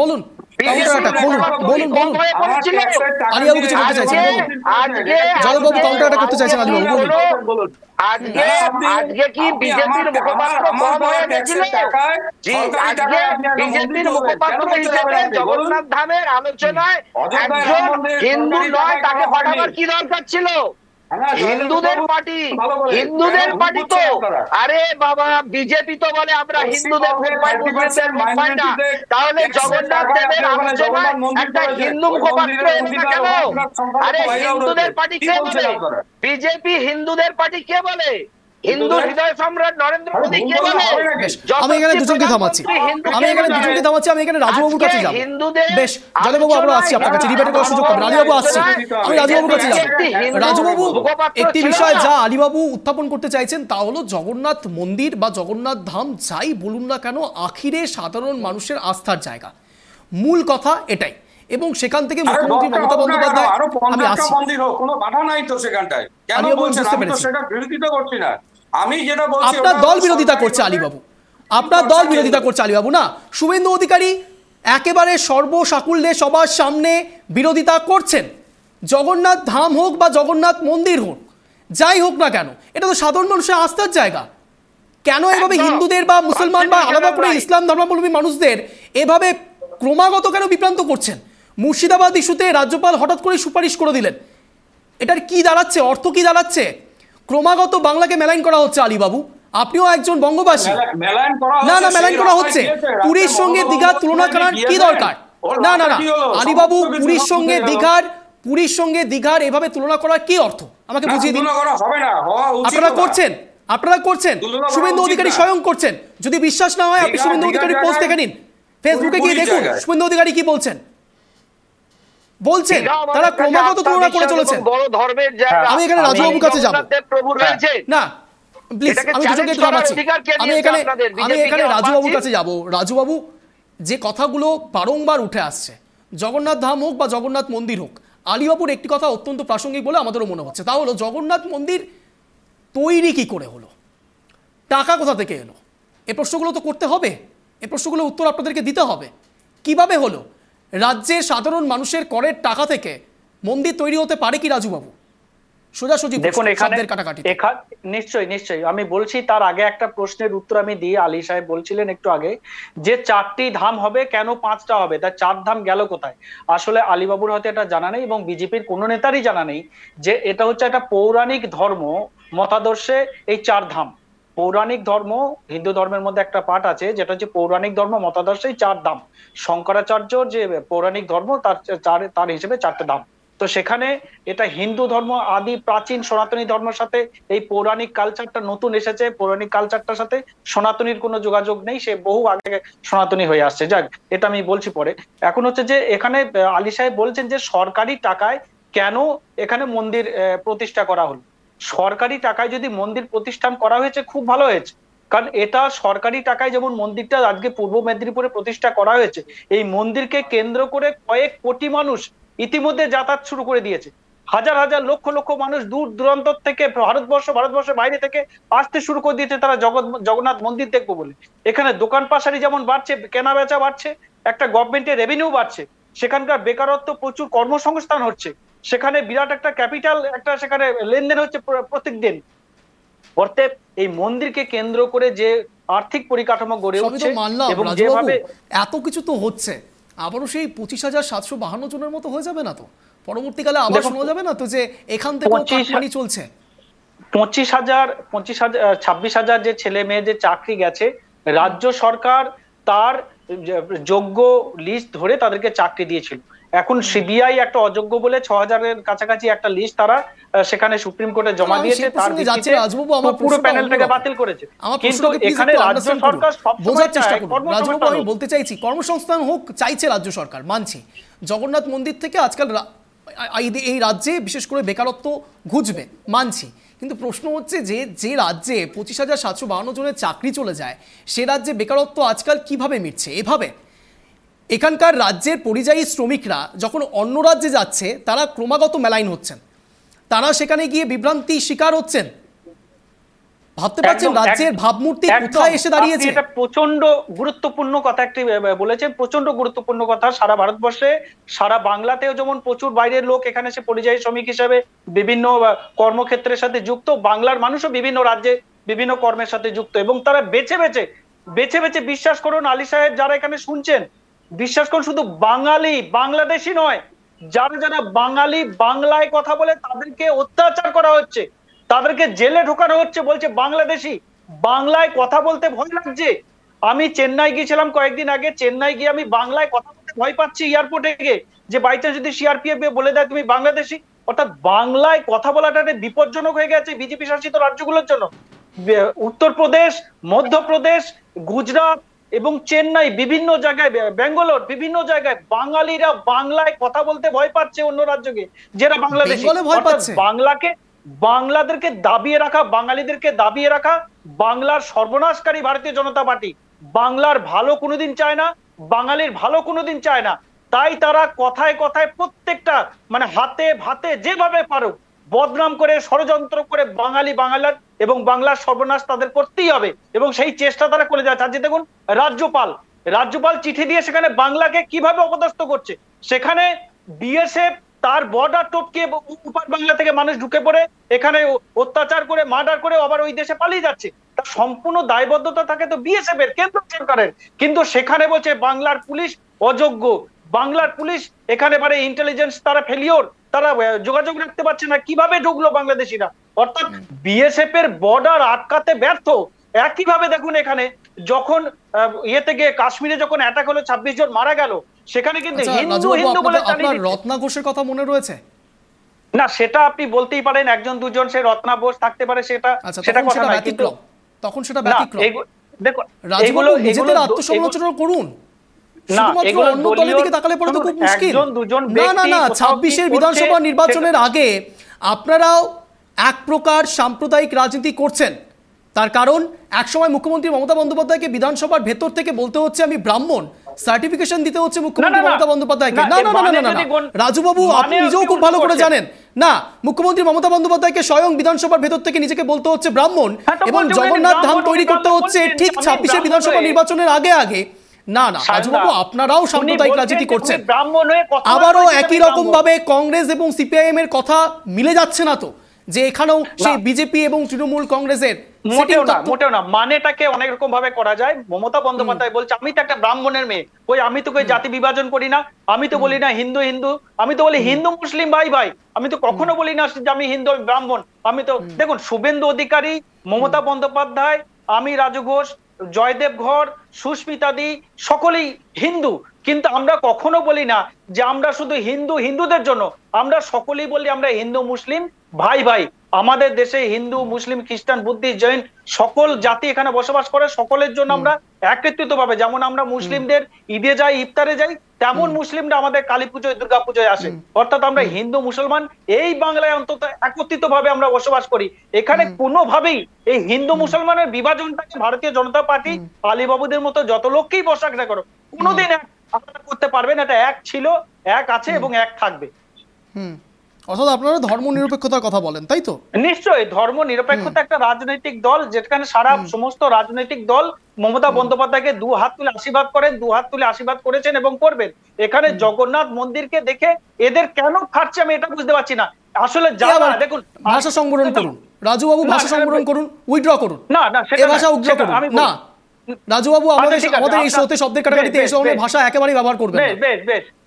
বলুন আজকে কি বিজেপির মুখপাত্র কম হয়ে গেছিল? আজকে বিজেপির মুখপাত্র হিসেবে জগন্নাথ ধামের আলোচনায় একজন হিন্দু নয় তাকে পাঠাবার কি দরকার ছিল? হিন্দুদের পার্টি তো, আরে বাবা বিজেপি তো বলে আমরা হিন্দুদের ভোট পাই, মুসলিমদের ভোট পাই না, তাহলে জগন্নাথ দেবের আলোচনায় একটা হিন্দু মুখপাত্র এলো না কেন? আরে হিন্দুদের পার্টি কে বলে? বিজেপি হিন্দুদের পার্টি কে বলে? হিন্দু হৃদয় সম্রাট নরেন্দ্র মোদী কে বলে? আমি এখানে দুজনকে থামাচ্ছি, আমি এখানে রাজুবাবুর কাছে যাব। বেশ জয়বাবু, আমরা আসছি আপনার কাছে, ডিবেট করার সুযোগ পাবেন। আলীবাবু আসছি, আমি রাজুবাবুর কাছে যাব। রাজুবাবু, একটি বিষয় যা আলীবাবু উত্থাপন করতে চাইছেন তা হলো জগন্নাথ মন্দির বা জগন্নাথ ধাম যাই বলুন না কেন আখিরে সাধারণ মানুষের আস্থার জায়গা, মূল কথা এটাই। এবং সেখান থেকে মুখ্যমন্ত্রী মমতা বন্দ্যোপাধ্যায়, আমি আসছি, কোনো বাধা নাই তো সেখানটায়, কেন বলছেন? আমি তো সেটা বিরোধিতা করছি না, আমি যেটা বলছি আপনার দল বিরোধিতা করছে আলীবাবু, আপনার দল বিরোধিতা করছে আলীবাবু। না, শুভেন্দু অধিকারী একেবারে সর্বসাকুল্যে সবার সামনে বিরোধিতা করছেন। জগন্নাথ ধাম হোক বা জগন্নাথ মন্দির হোক, যাই হোক না কেন, এটা তো সাধারণ মানুষের আস্থার জায়গা। কেন এভাবে হিন্দুদের বা মুসলমান বা আলাদা করে ইসলাম ধর্মাবলম্বী মানুষদের এভাবে ক্রমাগত কেন বিভ্রান্ত করছেন? মুর্শিদাবাদ ইস্যুতে রাজ্যপাল হঠাৎ করে সুপারিশ করে দিলেন, এটার কি দাঁড়াচ্ছে, অর্থ কি দাঁড়াচ্ছে? ক্রমাগত বাংলাকে মেলাইন করা হচ্ছে আলীবাবু, আপনিও একজন বঙ্গবাসী। না না, মেলাইন করা হচ্ছে। পুরীর সঙ্গে দীঘার তুলনা করার কি দরকার? না না না আলীবাবু, পুরীর সঙ্গে দীঘার এভাবে তুলনা করার কি অর্থ আমাকে বুঝিয়ে দিন। আপনারা করছেন, শুভেন্দু অধিকারী স্বয়ং করছেন। যদি বিশ্বাস না হয় আপনি শুভেন্দু অধিকারীর পোস্ট দেখে নিন, ফেসবুকে গিয়ে দেখুন শুভেন্দু অধিকারী কি বলছেন। তারা ক্রমাগত তুলনা করে চলেছেন। আমি এখানে রাজুবাবুর কাছে যাব না, প্লিজ, আমি দুজনকে থামাচ্ছি। আমি এখানে রাজুবাবুর কাছে যাব। রাজুবাবু, যে কথাগুলো বারংবার উঠে আসছে, জগন্নাথ ধাম হোক বা জগন্নাথ মন্দির হোক, আলীবাবুর একটি কথা অত্যন্ত প্রাসঙ্গিক বলে আমাদেরও মনে হচ্ছে, তা হলো জগন্নাথ মন্দির তৈরি কি করে হলো, টাকা কোথা থেকে এলো? এই প্রশ্নগুলো তো করতে হবে, এই প্রশ্নগুলো উত্তর আপনাদেরকে দিতে হবে। কিভাবে হলো? রাজ্যের সাধারণ মানুষের করের টাকা থেকে মন্দির তৈরি হতে পারে কি রাজুবাবু? সোজাসুজি দেখুন, নিশ্চয়ই আমি বলছি। তার আগে একটা প্রশ্নের উত্তর আমি দিই। আলী সাহেব বলছিলেন একটু আগে যে 4টি ধাম হবে, কেন 5টা হবে, তার 4 ধাম গেল কোথায়? আসলে আলীবাবুর হয়তো এটা জানা নেই এবং বিজেপির কোনো নেতারই জানা নেই যে এটা হচ্ছে একটা পৌরাণিক ধর্ম মতাদর্শে এই 4 ধাম। পৌরাণিক ধর্ম, হিন্দু ধর্মের মধ্যে একটা পাঠ আছে যেটা হচ্ছে পৌরাণিক ধর্ম মতাদর্শে 4 ধাম। শঙ্করাচার্য যে পৌরাণিক ধর্ম তার হিসেবে 4টে ধাম। তো সেখানে এটা হিন্দু ধর্ম আদি প্রাচীন সনাতনী ধর্মের সাথে এই পৌরাণিক কালচারটা নতুন এসেছে। পৌরাণিক কালচারটার সাথে সনাতনীর কোনো যোগাযোগ নেই, সে বহু আগে সনাতনী হয়ে আসছে। যাক, এটা আমি বলছি পরে। এখন হচ্ছে যে এখানে আলী সাহেব বলছেন যে সরকারি টাকায় কেন এখানে মন্দির প্রতিষ্ঠা করা হলো। সরকারি টাকায় যদি মন্দির প্রতিষ্ঠান করা হয়েছে, খুব ভালো হয়েছে, কারণ এটা সরকারি টাকায় যেমন মন্দিরটা আজকে পূর্ব মেদিনীপুরে প্রতিষ্ঠা করা হয়েছে, এই মন্দিরকে কেন্দ্র করে কয়েক কোটি মানুষ ইতিমধ্যে যাতায়াত শুরু করে দিয়েছে। হাজার হাজার লক্ষ লক্ষ মানুষ দূর দূরান্ত থেকে ভারতবর্ষের বাইরে থেকে আসতে শুরু করে দিয়েছে তারা জগন্নাথ মন্দির দেখবো বলে। এখানে দোকান পাশারি যেমন বাড়ছে, কেনা বেচা বাড়ছে, একটা গভর্নমেন্টের রেভিনিউ বাড়ছে, সেখানকার বেকারত্ব, প্রচুর কর্মসংস্থান হচ্ছে, সেখানে বিরাট একটা ক্যাপিটাল একটা সেখানে লেনদেন হচ্ছে প্রত্যেক দিন। অর্থাৎ এই মন্দিরকে কেন্দ্র করে যে আর্থিক পরিকাঠামো গড়ে উঠছে এবং যেভাবে এত কিছু তো হচ্ছে, আবারও সেই 25,752 জনের মতো হয়ে যাবে না তো? পরবর্তীকালে আবার শোনা যাবে না তো যে এখান থেকে কাটমানি চলছে? 26,000 যে ছেলে মেয়ে যে চাকরি গেছে, রাজ্য সরকার তার যোগ্য লিস্ট ধরে তাদেরকে চাকরি দিয়েছিল। এখন সিবিআই একটা অযোগ্য বলে 6000-এর কাছাকাছি একটা লিস্ট তারা সেখানে সুপ্রিম কোর্টে জমা দিয়েছে, তার ভিত্তিতে পুরো প্যানেলটাকে বাতিল করেছে। কিন্তু এখানে রাজ্য সরকার বোঝার চেষ্টা করুন রাজবাবু, আমি বলতে চাইছি কর্মসংস্থান হোক চাইছে রাজ্য সরকার, মানছি। জগন্নাথ মন্দির থেকে আজকাল এই রাজ্যে বিশেষ করে বেকারত্ব ঘুচবে, মানছি। কিন্তু প্রশ্ন হচ্ছে যে রাজ্যে 25,752 জনের চাকরি চলে যায়, সে রাজ্যে বেকারত্ব আজকাল কিভাবে মিটছে? এভাবে এখানকার রাজ্যের পরিযায়ী শ্রমিকরা যখন অন্য রাজ্যে যাচ্ছে তারা ক্রমাগত মেলাইন হচ্ছেন, তারা সেখানে গিয়ে বিভ্রান্তি শিকার হচ্ছেন। ভাবতে পারছেন রাজ্যের ভাবমূর্তি কোথায় এসে দাঁড়িয়েছে? এটা প্রচন্ড গুরুত্বপূর্ণ কথা একটি বলেছেন, প্রচন্ড গুরুত্বপূর্ণ কথা। সারা ভারতবর্ষে, সারা বাংলাতেও যেমন প্রচুর বাইরের লোক এখানে এসে পরিযায়ী শ্রমিক হিসেবে বিভিন্ন কর্মক্ষেত্রের সাথে যুক্ত, বাংলার মানুষও বিভিন্ন রাজ্যে বিভিন্ন কর্মের সাথে যুক্ত, এবং তারা বেছে বেছে বিশ্বাস করুন আলী সাহেব, যারা এখানে শুনছেন বিশ্বাস করুন, শুধু বাঙালি বাংলাদেশি নয়, যারা বাঙালি বাংলায় কথা বলে তাদেরকে অত্যাচার করা হচ্ছে, তাদেরকে জেলে ঢোকানো হচ্ছে, বলছে বাংলাদেশি, বাংলায় কথা বলতে ভয় লাগছে। আমি চেন্নাই গিয়েছিলাম কয়েকদিন আগে, চেন্নাই গিয়ে আমি বাংলায় কথা বলতে ভয় পাচ্ছি এয়ারপোর্টে গিয়ে, যে বাইচান্স যদি সিআরপিএফ বলে দেয় তুমি বাংলাদেশি। অর্থাৎ বাংলায় কথা বলাটা বিপজ্জনক হয়ে গেছে বিজেপি শাসিত রাজ্যগুলোর জন্য। উত্তরপ্রদেশ, মধ্যপ্রদেশ, গুজরাট এবং চেন্নাই, বিভিন্ন জায়গায়, বেঙ্গালোর, বিভিন্ন জায়গায় বাঙালিরা বাংলায় কথা বলতে ভয় পাচ্ছে অন্য রাজ্যকে, যারা বাংলাদেশি। বাংলাদেরকে দাবিয়ে রাখা, বাঙালিদেরকে দাবিয়ে রাখা বাংলার সর্বনাশকারী ভারতীয় জনতা পার্টি। বাংলার ভালো কোনোদিন চায় না, বাঙালির ভালো কোনোদিন চায় না। তাই তারা কথায় কথায় প্রত্যেকটা হাতে ভাতে যেভাবে পারো বদনাম করে, ষড়যন্ত্র করে বাঙালার এবং বাংলার সর্বনাশ তাদের করতেই হবে, এবং সেই চেষ্টা তারা করে যাচ্ছে। আজকে দেখুন রাজ্যপাল চিঠি দিয়ে সেখানে বাংলাকে কিভাবে অপদস্থ করছে। সেখানে বিএসএফ তার বর্ডার টপকে উপার বাংলা থেকে মানুষ ঢুকে পড়ে এখানে অত্যাচার করে, মার্ডার করে আবার ওই দেশে পালিয়ে যাচ্ছে। তার সম্পূর্ণ দায়বদ্ধতা থাকে তো বিএসএফ এর, কেন্দ্র সরকারের। কিন্তু সেখানে বলছে বাংলার পুলিশ অযোগ্য, বাংলার পুলিশ এখানে পারে ইন্টেলিজেন্স তারা ফেলিওর, তারা যোগাযোগ রাখতে পারছে না, কিভাবে ঢুকলো বাংলাদেশিরা। অর্থাৎ বিএসএফ এর বর্ডার আটকাতে ব্যর্থ। একইভাবে দেখুন এখানে যখন থেকে কাশ্মীরে যখন অ্যাটাক হলো, 26 জন মারা গেল, সেখানে কিন্তু হিন্দু বলে আপনার রত্না ঘোষের কথা মনে রয়েছে না? সেটা আপনি বলতেই পারেন, একজন দুজন সে রত্না ঘোষ থাকতে পারে, সেটা কথা না, কিন্তু তখন সেটা ব্যতিক্রম। দেখুন রাজগুলো নিজেদের আত্মসমালোচনা করুন, শুধুমাত্র অন্য দলের দিকে তাকালে পরে তো খুব মুশকিল। না 26-এর বিধানসভা নির্বাচনের আগে আপনারাও এক প্রকার সাম্প্রদায়িক রাজনীতি করছেন। তার কারণ একসময় মুখ্যমন্ত্রী মমতা বন্দ্যোপাধ্যায়কে বিধানসভার ভেতর থেকে বলতে হচ্ছে আমি ব্রাহ্মণ, সার্টিফিকেশন দিতে হচ্ছে মুখ্যমন্ত্রী মমতা বন্দ্যোপাধ্যায়কে। না রাজুবাবু, আপনি নিজেও খুব ভালো করে জানেন, না মুখ্যমন্ত্রী মমতা বন্দ্যোপাধ্যায়কে স্বয়ং বিধানসভার ভেতর থেকে নিজেকে বলতে হচ্ছে ব্রাহ্মণ, এবং জগন্নাথ ধাম তৈরি করতে হচ্ছে ঠিক 26-এর বিধানসভা নির্বাচনের আগে। না রাজুবাবু, আপনারাও সাম্প্রদায়িক রাজনীতি করছেন। আবারও একই রকম ভাবে কংগ্রেস এবং সিপিআইএম এর কথা মিলে যাচ্ছে না তো, যে এখানেও সেই বিজেপি এবং তৃণমূল কংগ্রেসের মোটেও না। মানেটাকে অনেক রকম ভাবে করা যায়। মমতা বন্দ্যোপাধ্যায় বলছে আমি তো একটা ব্রাহ্মণের মেয়ে, ওই আমি তো জাতি বিভাজন করি না, আমি তো বলি না হিন্দু, আমি তো বলি হিন্দু মুসলিম ভাই, আমি তো কখনো বলি না যে আমি হিন্দু, আমি ব্রাহ্মণ। আমি তো দেখুন শুভেন্দু অধিকারী, মমতা বন্দ্যোপাধ্যায়, আমি রাজু ঘোষ, জয়দেব ঘর, সুস্মিতাদি সকলেই হিন্দু, কিন্তু আমরা কখনো বলি না যে আমরা শুধু হিন্দুদের জন্য, আমরা সকলেই বলি আমরা হিন্দু মুসলিম ভাই। আমাদের দেশে হিন্দু, মুসলিম, খ্রিস্টান, বুদ্ধিস্ট, জৈন সকল জাতি এখানে বসবাস করে, সকলের জন্য আমরা একত্রিত ভাবে, যেমন আমরা মুসলিমদের ঈদে যাই, ইফতারে যাই, তেমন মুসলিমরা আমাদের কালী পুজোয়, দুর্গা পুজোয় আসে। অর্থাৎ আমরা হিন্দু মুসলমান এই বাংলায় অন্তত একত্রিত ভাবে আমরা বসবাস করি। এখানে কোনোভাবেই এই হিন্দু মুসলমানের বিভাজনটাকে ভারতীয় জনতা পার্টি আলীবাবুদের মতো যত লোককেই বসাক না করো, কোনোদিন আপনারা করতে পারবেন। এটা এক ছিল, এক আছে এবং এক থাকবে। অর্থাৎ আপনারা ধর্ম নিরপেক্ষতার কথা বলেন, তাই তো? নিশ্চয়ই, ধর্ম নিরপেক্ষতা একটা রাজনৈতিক দল, যেখানে সারা সমস্ত রাজনৈতিক দল মমতা বন্দ্যোপাধ্যায়কে দু হাত তুলে আশীর্বাদ করেন, দু হাত তুলে আশীর্বাদ করেছেন এবং করবেন। এখানে জগন্নাথ মন্দিরকে দেখে এদের কেন খাচ্ছে আমি এটা বুঝতে পারছি না। আসলে যারা দেখুন, ভাষা সংবরণ করুন রাজুবাবু, ভাষা সংবরণ করুন, উইথড্র করুন। না এই ভাষা উইথড্র করুন না রাজুবাবু, আমাদের এই শোতে শব্দের কাটাকাটিতে এই ধরনের ভাষা একেবারেই ব্যবহার করবেন না।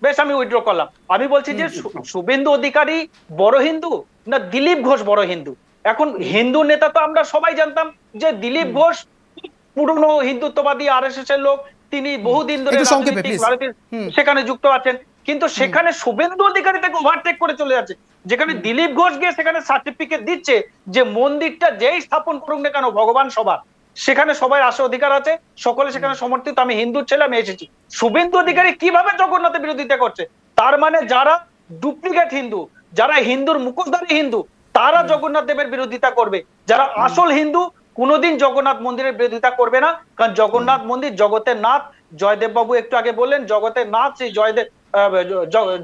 বেশ আমি উইথড্র করলাম। আমি বলছি যে শুভেন্দু অধিকারী বড় হিন্দু না দিলীপ ঘোষ বড় হিন্দু? এখন হিন্দু নেতা তো আমরা সবাই জানতাম যে দিলীপ ঘোষ পুরনো হিন্দুত্ববাদী আরএসএস এর লোক, তিনি বহুদিন ধরে সেখানে যুক্ত আছেন। কিন্তু সেখানে শুভেন্দু অধিকারী থেকে ওভারটেক করে চলে যাচ্ছে, যেখানে দিলীপ ঘোষ গিয়ে সেখানে সার্টিফিকেট দিচ্ছে যে মন্দিরটা যেই স্থাপন করুক না কেন ভগবান সবার, সেখানে সবাই আসার অধিকার আছে, সকলে সেখানে সমর্থিত, আমি হিন্দুর ছেলে আমি এসেছি। শুভেন্দু অধিকারী কিভাবে জগন্নাথের বিরোধিতা করছে? তার মানে যারা ডুপ্লিকেট হিন্দু, যারা হিন্দুর মুখোশধারী হিন্দু, তারা জগন্নাথ দেবের বিরোধিতা করবে। যারা আসল হিন্দু কোনোদিন জগন্নাথ মন্দিরের বিরোধিতা করবে না, কারণ জগন্নাথ মন্দির জগতের নাথ। জয়দেব বাবু একটু আগে বললেন জগতের নাথ, সেই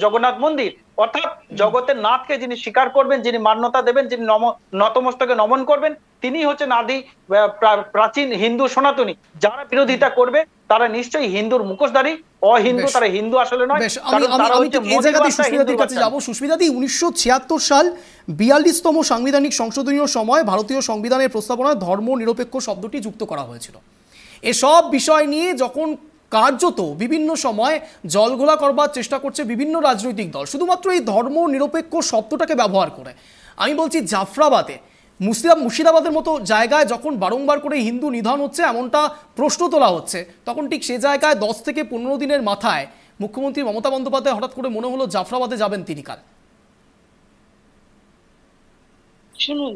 জগন্নাথ মন্দির, অর্থাৎ জগতের নাথকে যিনি স্বীকার করবেন, যিনি মান্যতা দেবেন, যিনি নতমস্তকে নমন করবেন, তিনি হচ্ছেন আদি প্রাচীন হিন্দু সনাতনী। যারা বিরোধিতা করবে তারা নিশ্চয়ই হিন্দুর মুখোশধারী, অহিন্দু, তারা হিন্দু আসলে নয়। সুস্মিতাদি, 1976 সাল 42তম সাংবিধানিক সংশোধনীয় সময় ভারতীয় সংবিধানের প্রস্তাবনায় ধর্ম নিরপেক্ষ শব্দটি যুক্ত করা হয়েছিল। এসব বিষয় নিয়ে যখন কার্যত বিভিন্ন সময় জলঘোলা করবার চেষ্টা করছে বিভিন্ন রাজনৈতিক দল, শুধুমাত্র এই ধর্ম নিরপেক্ষ শব্দটাকে ব্যবহার করে, আমি বলছি জাফরাবাদে, মুর্শিদাবাদের মতো জায়গায় যখন বারংবার করে হিন্দু নিধন হচ্ছে, এমনটা প্রশ্ন তোলা হচ্ছে, তখন ঠিক সে জায়গায় 10 থেকে 15 দিনের মাথায় মুখ্যমন্ত্রী মমতা বন্দ্যোপাধ্যায় হঠাৎ করে মনে হলো জাফরাবাদে যাবেন তিনি কাল। শুনুন,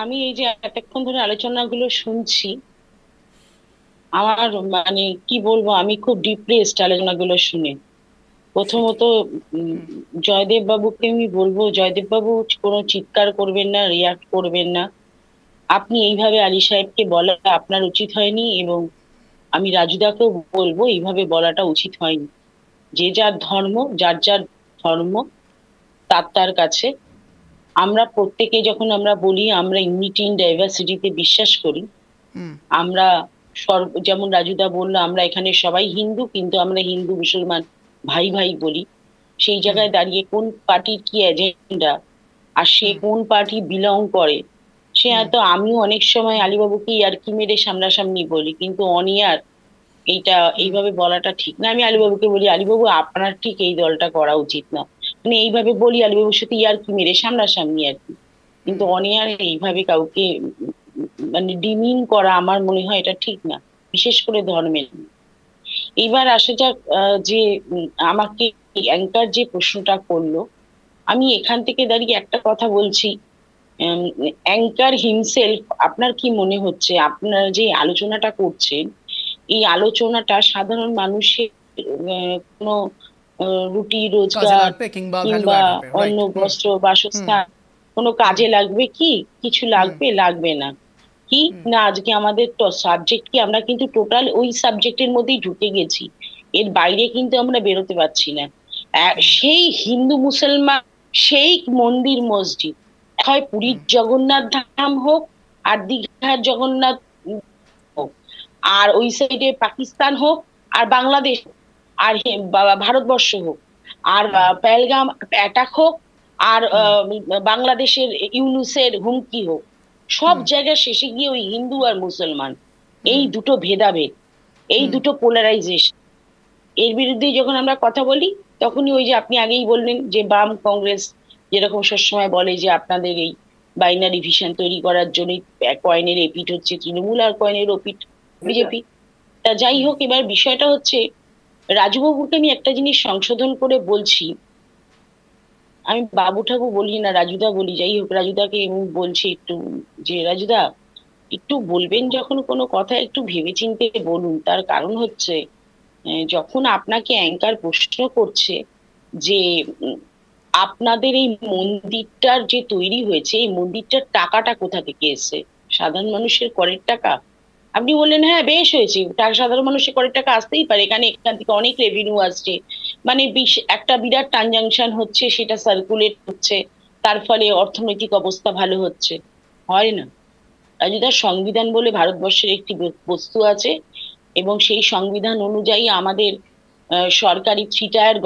আমি এই যে এতক্ষণ ধরে আলোচনাগুলো শুনছি, আমার মানে কি বলবো, আমি খুব ডিপ্রেসড আলোচনাগুলো শুনে। প্রথমত জয়দেব বাবুকে আমি বলবো, জয়দেব বাবু কোনো চিৎকার করবেন না, রিয়াক্ট করবেন না। আপনি এইভাবে আলী সাহেবকে বলা আপনার উচিত হয়নি, এবং আমি রাজুদাকেও বলবো এইভাবে বলাটা উচিত হয়নি। যে যার ধর্ম, যার যার ধর্ম তার কাছে। আমরা প্রত্যেকে যখন আমরা বলি আমরা ইউনিটি ইন ডাইভার্সিটিতে বিশ্বাস করি, আমরা যেমন রাজুদা বললো আমরা এখানে সবাই হিন্দু, কিন্তু আমরা হিন্দু মুসলমান ভাই ভাই বলি। সেই জায়গায় দাঁড়িয়ে কোন পার্টির কি এজেন্ডা আর সে কোন পার্টি বিলং করে, সে হয়তো আমিও অনেক সময় আলীবাবুকে ইয়ারকি মেরে সামনাসামনি বলি, কিন্তু অনিয়ার এইটা এইভাবে বলাটা ঠিক না। আমি আলীবাবুকে বলি আলীবাবু আপনার ঠিক এই দলটা করা উচিত না, মানে এইভাবে বলি আলীবাবুর সাথে ইয়ারকি মেরে সামনাসামনি আর কি। কিন্তু অনিয়ার এইভাবে কাউকে মানে ডিমিন করা আমার মনে হয় এটা ঠিক না, বিশেষ করে ধর্মের। এইবার আসা যাক যে আমাকে অ্যাঙ্কার যে প্রশ্নটা করলো, আমি এখান থেকে দাঁড়িয়ে একটা কথা বলছি, অ্যাঙ্কার হিমসেলফ, আপনার কি মনে হচ্ছে আপনারা যে আলোচনাটা করছেন, এই আলোচনাটা সাধারণ মানুষের কোনো রুটি রোজগার কিংবা অন্য বস্ত্র বাসস্থান কোনো কাজে লাগবে কি? কিছু লাগবে না কি না। আজকে আমাদের সাবজেক্ট কি, আমরা কিন্তু টোটাল ওই সাবজেক্টের মধ্যেই ঢুকে গেছি, এর বাইরে কিন্তু আমরা বেরোতে পারছি না। সেই হিন্দু মুসলমান, সেই মন্দির মসজিদ, হয় পুরীর জগন্নাথ ধাম হোক আর দীঘার জগন্নাথ হোক, আর ওই সাইডে পাকিস্তান হোক আর বাংলাদেশ আর ভারতবর্ষ হোক, আর পেহেলগাম অ্যাটাক হোক আর বাংলাদেশের ইউনুসের হুমকি হোক, সব জায়গায় শেষে গিয়ে ওই হিন্দু আর মুসলমান, এই দুটো ভেদাভেদ, এই দুটো পোলারাইজেশন, এর বিরুদ্ধে যখন আমরা কথা বলি তখনই ওই যে আপনি আগেই বললেন যে বাম কংগ্রেস যেরকম সবসময় বলে যে আপনাদের এই বাইনারি ভিশন তৈরি করার জন্য কয়েনের এপিট হচ্ছে তৃণমূল আর কয়েনের ওপিট বিজেপি। তা যাই হোক, এবার বিষয়টা হচ্ছে রাজুবাবুকে আমি একটা জিনিস সংশোধন করে বলছি, আমি বাবু ঠাকুর বলি না, রাজুদা বলি, যাই হোক রাজুদাকে আমি বলছি একটু যে রাজুদা একটু বলবেন যখন কোনো কথা একটু ভেবেচিন্তে বলুন। তার কারণ হচ্ছে যখন আপনাকে অ্যাঙ্কার প্রশ্ন করছে যে আপনাদের এই মন্দিরটার যে তৈরি হয়েছে, এই মন্দিরটার টাকাটা কোথা থেকে এসেছে, সাধারণ মানুষের করের টাকা? আপনি বললেন হ্যাঁ বেশ হয়েছে, সাধারণ মানুষের করের টাকা আসতেই পারে, এখান থেকে অনেক রেভিনিউ আসছে, মানে একটা বিরাট ট্রানজাকশন হচ্ছে, সেটা সার্কুলেট হচ্ছে, তার ফলে অর্থনৈতিক অবস্থা ভালো হচ্ছে। হয় না। রাজুদার সংবিধান বলে ভারতবর্ষের একটি বস্তু আছে, এবং সেই সংবিধান অনুযায়ী আমাদের সরকারি 3 টায়ার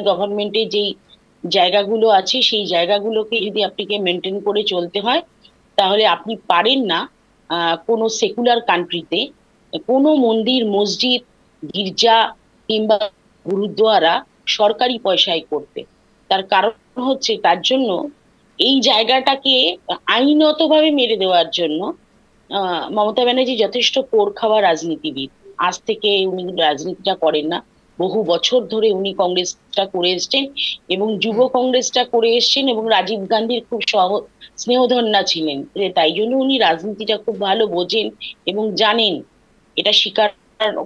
গভর্নমেন্টের যেই জায়গাগুলো আছে, সেই জায়গাগুলোকে যদি আপনাকে মেনটেন করে চলতে হয়, তাহলে আপনি পারেন না কোনো সেকুলার কান্ট্রিতে কোনো মন্দির, মসজিদ, গির্জা কিংবা গুরুদ্বারা সরকারি পয়সায় করতে। তার কারণ হচ্ছে তার জন্য এই জায়গাটাকে আইনতভাবে মেরে দেওয়ার জন্য মমতা ব্যানার্জি যথেষ্ট পোড় খাওয়া রাজনীতিবিদ। আজ থেকে উনি রাজনীতিটা করেন না, বহু বছর ধরে উনি কংগ্রেসটা করে এসছেন এবং যুব কংগ্রেসটা করে এসছেন এবং রাজীব গান্ধীর খুব স্নেহধন্যা ছিলেন, তাই জন্য উনি রাজনীতিটা খুব ভালো বোঝেন এবং জানেন। এটা স্বীকার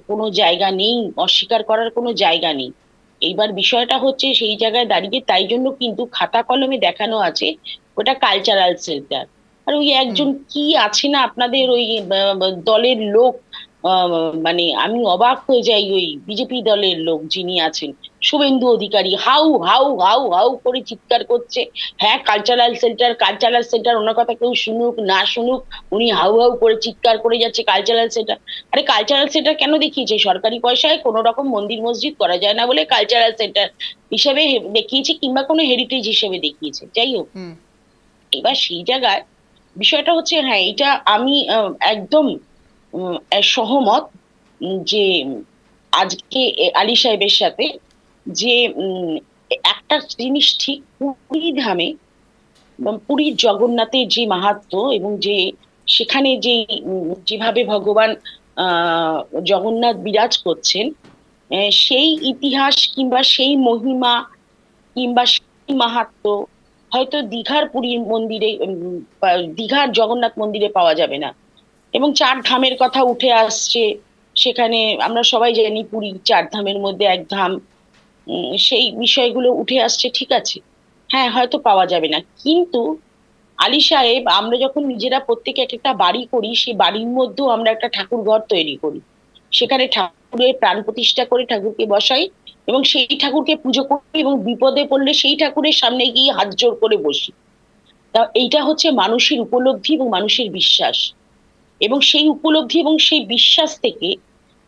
কোনো জায়গা নেই, অস্বীকার করার কোনো জায়গা নেই। এইবার বিষয়টা হচ্ছে সেই জায়গায় দাঁড়িয়ে তাই জন্য কিন্তু খাতা কলমে দেখানো আছে ওটা কালচারাল সেন্টার। আর ওই একজন কি আছে না আপনাদের ওই দলের লোক, মানে আমি অবাক হয়ে যাই, ওই বিজেপি দলের লোক যিনি আছেন Suvendu Adhikari, how how how how করে চিৎকার করছে, হ্যাঁ কালচারাল সেন্টার কালচারাল সেন্টার, ওনার কথা কেউ শুনুক না শুনুক উনি হাউ হাউ করে চিৎকার করে যাচ্ছে কালচারাল সেন্টার। আরে কালচারাল সেন্টার কেন দেখিয়েছে? সরকারি পয়সায় কোনো রকম মন্দির মসজিদ করা যায় না বলে কালচারাল সেন্টার হিসেবে দেখিয়েছে, কিংবা কোনো হেরিটেজ হিসেবে দেখিয়েছে। যাই হোক, এবার সেই জায়গায় বিষয়টা হচ্ছে, হ্যাঁ এটা আমি একদম সহমত যে আজকে আলী সাহেবের সাথে যে একটা জিনিস ঠিক, পুরী ধামে পুরীর জগন্নাথের যে মাহাত্ম্য এবং যে সেখানে যে যেভাবে ভগবান জগন্নাথ বিরাজ করছেন, সেই ইতিহাস কিংবা সেই মহিমা কিংবা সেই মাহাত্ম্য হয়তো দীঘার পুরীর মন্দিরে, দীঘার জগন্নাথ মন্দিরে পাওয়া যাবে না। এবং 4 ধামের কথা উঠে আসছে সেখানে, আমরা সবাই জানি পুরী 4 ধামের মধ্যে এক ধাম, সেই বিষয়গুলো উঠে আসছে, ঠিক আছে, হ্যাঁ হয়তো পাওয়া যাবে না। কিন্তু আলী সাহেব, আমরা যখন নিজেরা প্রত্যেকে একটা বাড়ি করি, সেই বাড়ির মধ্যেও আমরা একটা ঠাকুর ঘর তৈরি করি, সেখানে ঠাকুরের প্রাণ প্রতিষ্ঠা করে ঠাকুরকে বসাই এবং সেই ঠাকুরকে পুজো করি এবং বিপদে পড়লে সেই ঠাকুরের সামনে গিয়ে হাত জোড় করে বসি। তা এইটা হচ্ছে মানুষের উপলব্ধি এবং মানুষের বিশ্বাস। এবং সেই উপলব্ধি এবং সেই বিশ্বাস থেকে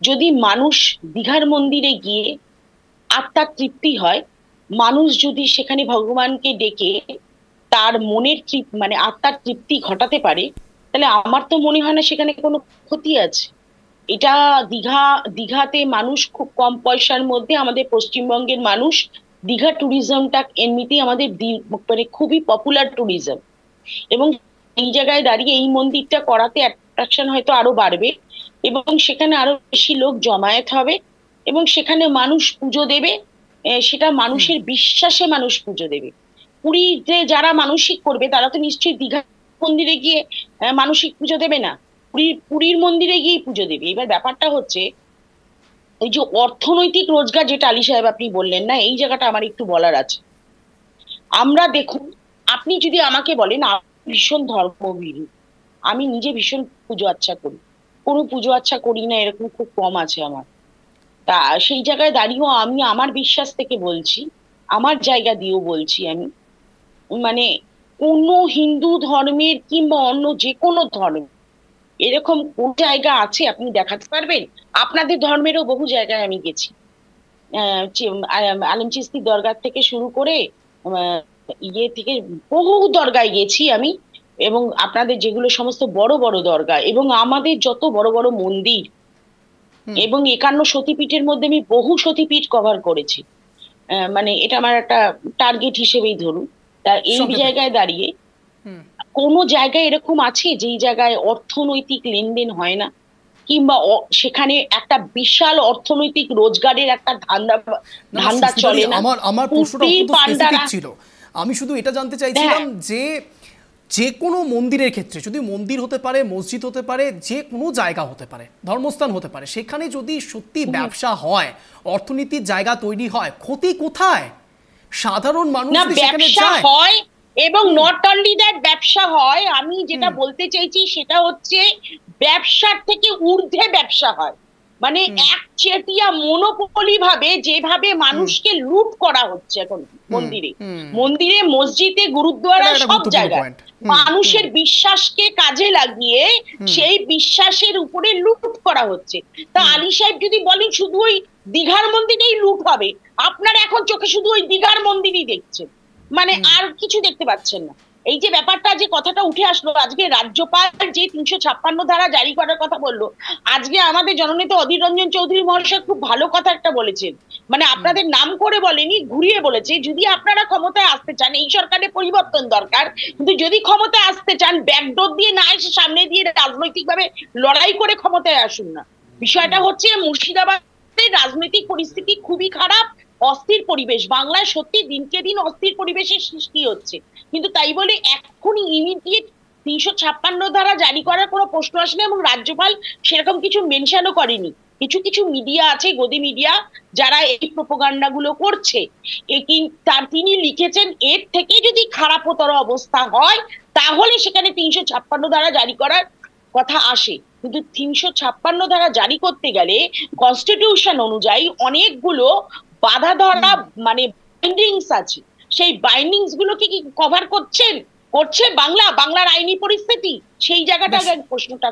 যদি মানুষ দীঘার মন্দিরে গিয়ে আত্মার তৃপ্তি হয়, মানুষ যদি সেখানে ভগবানকে ডেকে তার মনের মানে আত্মার তৃপ্তি ঘটাতে পারে, তাহলে আমার তো মনে হয় না সেখানে কোনো ক্ষতি আছে। এটা দীঘাতে মানুষ খুব কম পয়সার মধ্যে, আমাদের পশ্চিমবঙ্গের মানুষ দীঘা ট্যুরিজমটা এমনিতেই আমাদের মানে খুবই পপুলার ট্যুরিজম, এবং এই জায়গায় দাঁড়িয়ে এই মন্দিরটা করাতে অ্যাট্রাকশন হয়তো আরো বাড়বে এবং সেখানে আরো বেশি লোক জমায়েত হবে এবং সেখানে মানুষ পুজো দেবে, সেটা মানুষের বিশ্বাসে মানুষ পুজো দেবে। পুরীতে যারা মানসিক করবে তারা তো নিশ্চয়ই দীঘা মন্দিরে গিয়ে মানসিক পুজো দেবে না, পুরীর মন্দিরে গিয়ে পুজো দেবে। এবার ব্যাপারটা হচ্ছে ওই যে অর্থনৈতিক রোজগার, যেটা আলী সাহেব আপনি বললেন না, এই জায়গাটা আমার একটু বলার আছে। আমরা দেখুন, আপনি যদি আমাকে বলেন ভীষণ ধর্মভীরু, আমি নিজে ভীষণ পুজো আচ্ছা করি, কোনো পুজো আচ্ছা করি না এরকম খুব কম আছে আমার। তা সেই জায়গায় দাঁড়িয়েও আমি আমার বিশ্বাস থেকে বলছি, আমার জায়গা দিয়েও বলছি, আমি মানে কোনো হিন্দু ধর্মের কিংবা অন্য যে কোনো ধর্ম এরকম কোন জায়গা আছে আপনি দেখাতে পারবেন? আপনাদের ধর্মেরও বহু জায়গায় আমি গেছি, আলম চিশতি দরগা থেকে শুরু করে ইয়ে থেকে বহু দরগায় গেছি আমি, এবং আপনাদের যেগুলো সমস্ত বড় বড় দরগা এবং আমাদের যত বড় বড় মন্দির এবং 51 সতীপীঠের মধ্যে আমি বহু সতীপীঠ কভার করেছি, মানে এটা আমার একটা টার্গেট হিসেবেই ধরুন। তা এই জায়গায় দাঁড়িয়ে কোন জায়গায় এরকম আছে যেই জায়গায় অর্থনৈতিক লেনদেন হয় না, কিংবা সেখানে একটা বিশাল অর্থনৈতিক রোজগারের একটা ধান্দা চলে না? আমার প্রশ্নটা স্পেসিফিক ছিল, আমি শুধু এটা জানতে চাইছিলাম যে যে কোনো মন্দিরের ক্ষেত্রে, যদি মন্দির হতে পারে, মসজিদ হতে পারে, যে কোনো জায়গা হতে পারে, ধর্মস্থান হতে পারে, সেখানে যদি সত্যি ব্যবসা হয়, অর্থনীতির জায়গা তৈরি হয়, ক্ষতি কোথায়? সাধারণ মানুষ সেখানে যায় হয় এবং নট অনলি দ্যাট ব্যবসা হয়, আমি যেটা বলতে চাইছি সেটা হচ্ছে ব্যবসার থেকে ঊর্ধ্বে ব্যবসা হয়, মানে একচেটিয়া মনোপলি ভাবে যেভাবে মানুষকে লুট করা হচ্ছে এখন মন্দিরে মসজিদে গুরুদ্বারা সব জায়গায় মানুষের বিশ্বাসকে কাজে লাগিয়ে সেই বিশ্বাসের উপরে লুট করা হচ্ছে। তা আলী সাহেব যদি বলেন শুধু ওই দীঘার মন্দিরেই লুট হবে, আপনারা এখন চোখে শুধু ওই দীঘার মন্দিরই দেখছেন, মানে আর কিছু দেখতে পাচ্ছেন না। এই যে ব্যাপারটা, যে কথাটা উঠে আসলো, আজকে রাজ্যপাল যে 356 ধারা জারি করার কথা বললো, আজকে আমাদের জননেতা অধীর রঞ্জন চৌধুরী মহাশয় খুব ভালো কথা একটা বলেছেন, মানে আপনাদের নাম করে বলেনি, ঘুরিয়ে বলেছে, যদি আপনারা ক্ষমতায় আসতে চান, এই সরকারের পরিবর্তন দরকার, কিন্তু যদি ক্ষমতায় আসতে চান ব্যাকডোর দিয়ে না এসে সামনে দিয়ে রাজনৈতিক ভাবে লড়াই করে ক্ষমতায় আসুন না। বিষয়টা হচ্ছে মুর্শিদাবাদে ভারতের রাজনৈতিক পরিস্থিতি খুবই খারাপ, অস্থির পরিবেশ, বাংলায় সত্যি দিনকে দিন অস্থির পরিবেশের সৃষ্টি হচ্ছে, কিন্তু তাই বলে এক্ষুনি ইমিডিয়েট 356 ধারা জারি করার কোনো প্রশ্ন আসে না। এবং রাজ্যপাল সেরকম কিছু মেনশনও করেনি। কিছু কিছু মিডিয়া আছে, গদি মিডিয়া, যারা এই প্রোপাগান্ডা গুলো করছে, তিনি লিখেছেন এর থেকে যদি খারাপতর অবস্থা হয় তাহলে সেখানে 356 ধারা জারি করার কথা আসে। কিন্তু 356 ধারা জারি করতে গেলে কনস্টিটিউশন অনুযায়ী অনেকগুলো বাধা ধরা মানে বাইন্ডিংস আছে, সেই বাইন্ডিংস গুলোকে কি কভার করছে বাংলার আইনি পরিস্থিতি? সেই জায়গাটা প্রশ্নটা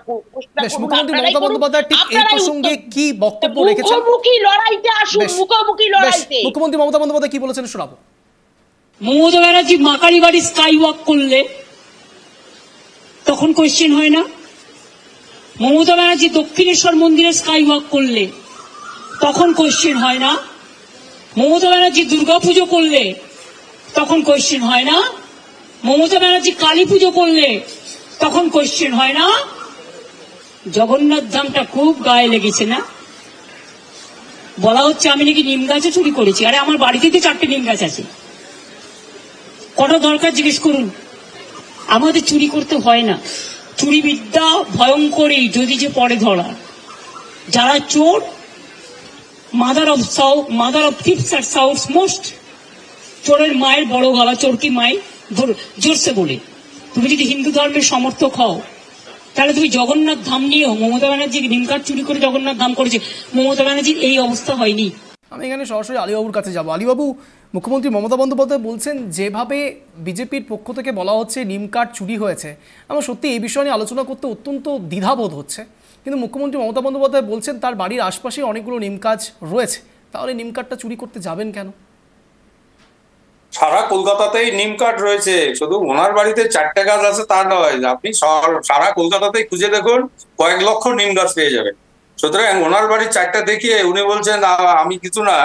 মুখোমুখি লড়াইতে আসুন, মুখোমুখি লড়াইতে। মুখ্যমন্ত্রী মমতা বন্দ্যোপাধ্যায় কি বলেছেন শোনাবো। মমতা ব্যানার্জি মাকারি বাড়ি স্কাই ওয়াক করলে তখন কোয়েশ্চেন হয় না? মমতা ব্যানার্জি দক্ষিণেশ্বর মন্দিরে স্কাই ওয়াক করলে তখন কোয়েশ্চেন হয় না? মমতা ব্যানার্জি দুর্গাপুজো করলে তখন কোয়েশ্চেন হয় না? মমতা ব্যানার্জি কালী পুজো করলে তখন কোয়েশ্চেন হয় না? জগন্নাথ ধামটা খুব গায়ে লেগেছে না? বলা হচ্ছে আমি নাকি নিম গাছও চুরি করেছি। আরে আমার বাড়িতে তো 4টে নিম গাছ আছে, কটা দরকার জিজ্ঞেস করুন। আমাদের চুরি করতে হয় না, চুরি বিদ্যা ভয়ঙ্করই যদি যে পরে ধরা। যারা চোর, মাদার অফ থিপস আর সাউথস মোস্ট, চোরের মায়ের বড় গলা, চোর কি মায়ের জোরসে বলে। তুমি যদি হিন্দু ধর্মের সমর্থক হও তাহলে তুমি জগন্নাথ ধাম নিয়েও, মমতা ব্যানার্জি নিমকাঠ চুরি করে জগন্নাথ ধাম করেছে, মমতা ব্যানার্জির এই অবস্থা হয়নি। আমি এখানে সরাসরি আলীবাবুর কাছে যাব। আলীবাবু, মুখ্যমন্ত্রী মমতা বন্দ্যোপাধ্যায় বলছেন যেভাবে বিজেপির পক্ষ থেকে বলা হচ্ছে নিমকাঠ চুরি হয়েছে, আমার সত্যি এই বিষয় নিয়ে আলোচনা করতে অত্যন্ত দ্বিধাবোধ হচ্ছে। কিন্তু মুখ্যমন্ত্রী মমতা বন্দ্যোপাধ্যায় বলছেন তার বাড়ির আশপাশে অনেকগুলো নিম গাছ রয়েছে, তাহলে নিম কাঠটা চুরি করতে যাবেন কেন? সারা কলকাতাতেই নিম কাঠ রয়েছে, শুধু ওনার বাড়িতে 4টে গাছ আছে তা নয়। আপনি সারা কলকাতাতেই খুঁজে দেখুন, কয়েক লক্ষ নিম গাছ পেয়ে যাবেন। সুতরাং ওনার বাড়ি 4টা দেখিয়ে উনি বলছেন আমি কিছু না,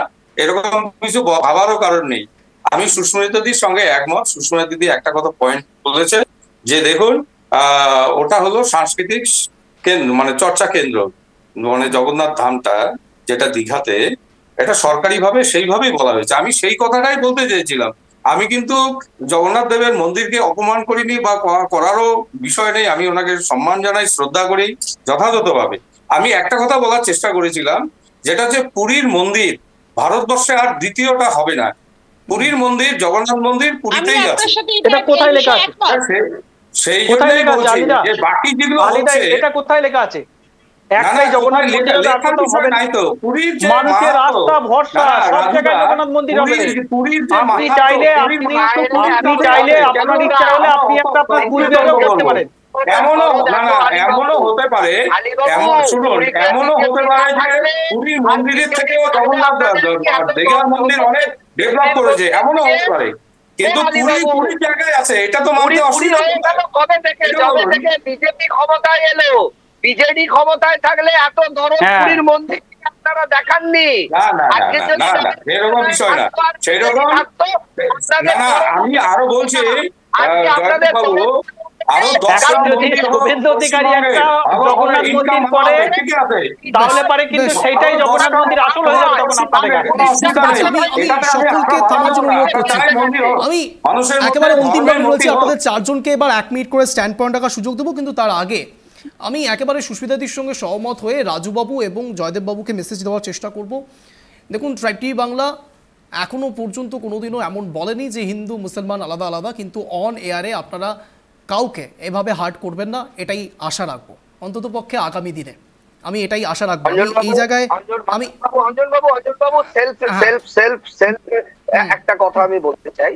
এরকম কিছু ভাবারও কারণ নেই। আমি সুস্মিতা দিদির সঙ্গে একমত। সুস্মিতা দিদি একটা কথা পয়েন্ট বলেছে যে দেখুন ওটা হলো সাংস্কৃতিক কেন্দ্র, মানে চর্চা কেন্দ্র, মানে জগন্নাথ ধামটা যেটা দীঘাতে, এটা সরকারি ভাবে সেইভাবেই বলা হয়েছে। আমি সেই কথাটাই বলতে চেয়েছিলাম। আমি কিন্তু জগন্নাথ দেবের মন্দিরকে অপমান করিনি বা করারও বিষয় নেই, আমি ওনাকে সম্মান জানাই, শ্রদ্ধা করি যথাযথভাবে। আমি একটা কথা বলার চেষ্টা করেছিলাম, যেটা হচ্ছে পুরীর মন্দির ভারতবর্ষে আর দ্বিতীয়টা হবে না। পুরীর মন্দির, জগন্নাথ মন্দির পুরীতেই আছে। এটা কোথায় লেখা আছে? সেই জন্যই বলছি যে বাকি যেগুলো হচ্ছে এটা কোথায় লেখা আছে? একটাই জগন্নাথ মন্দির হবে না তো? পুরীর যে মানুষের রাস্তা ভরসা, সব জায়গায় জগন্নাথ মন্দির হবে। আপনি চাইলে আপনার ইচ্ছা হলে আপনি একটা আপনার পুরীতেও করতে পারেন। এমনও হতে পারে, শুনুন, এমনও হতে পারে যে পুরীর মন্দিরের থেকেও জগন্নাথ দীঘার মন্দির অনেক ডেভেলপ করেছে, এমনও হতে পারে। কিন্তু পুরীর জায়গায় আছে, এটা তো মানতে অসুবিধা। কবে থেকে বিজেপি ক্ষমতায় এলো? বিজেডি ক্ষমতায় থাকলে এত ধরো পুরীর মন্দির আপনারা দেখাননি। এরকম বিষয় না, সেরকম না। আমি আরো বলছি জয়বাবু, আরো 10টা শুভেন্দু অধিকারী একটা জগন্নাথ মন্দির করে তাহলে পারে, কিন্তু সেইটাই জগন্নাথ মন্দির আসল হয়ে যাবে তখন আপনাদের কাছে। সকলকে থামার জন্য অনুরোধ করছি। আমি একেবারে অন্তিমবার বলছি আপনাদের 4জনকে এবার 1 মিনিট করে স্ট্যান্ড পয়েন্ট রাখার সুযোগ দেবো, কিন্তু তার আগে আমি একেবারে সুস্মিতাদির সঙ্গে সহমত হয়ে রাজুবাবু এবং জয়দেববাবুকে মেসেজ দেওয়ার চেষ্টা করব। দেখুন, ট্রাইব টিভি বাংলা এখনও পর্যন্ত কোনোদিনও এমন বলেনি যে হিন্দু মুসলমান আলাদা আলাদা, কিন্তু অন এয়ারে আপনারা কাউকে এভাবে হার্ট করবেন না, এটাই আশা রাখবো অন্তত পক্ষে আগামী দিনে। আমি এটাই আশা রাখবো। এই জায়গায় আমি অঞ্জনবাবু একটা কথা আমি বলতে চাই।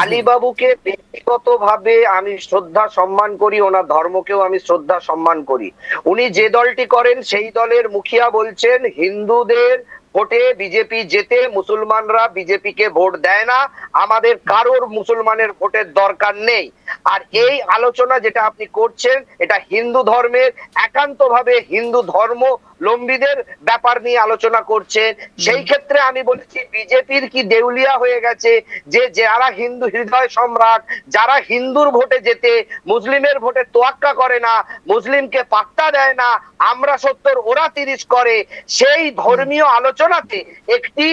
আলীবাবুকে ব্যক্তিগতভাবে আমি শ্রদ্ধা সম্মান করি, ওনার ধর্মকেও আমি শ্রদ্ধা সম্মান করি। উনি যে দলটি করেন সেই দলের মুখিয়া বলছেন হিন্দুদের ভোটে বিজেপি জেতে, মুসলমানরা বিজেপিকে ভোট দেয় না, আমাদের কারোর মুসলমানের ভোটের দরকার নেই। আর এই আলোচনা যেটা আপনি করছেন, এটা হিন্দু ধর্মের, একান্তভাবে হিন্দু ধর্ম লম্বিদের ব্যাপার নিয়ে আলোচনা করছেন। সেই ক্ষেত্রে আমি বলেছি বিজেপির কি দেউলিয়া হয়ে গেছে যে যারা হিন্দু হৃদয় সম্রাট, যারা হিন্দুর ভোটে যেতে মুসলিমের ভোটে তোয়াক্কা করে না, মুসলিমকে পাত্তা দেয় না, আমরা 70 ওরা 30 করে, সেই ধর্মীয় আলোচনাতে একটি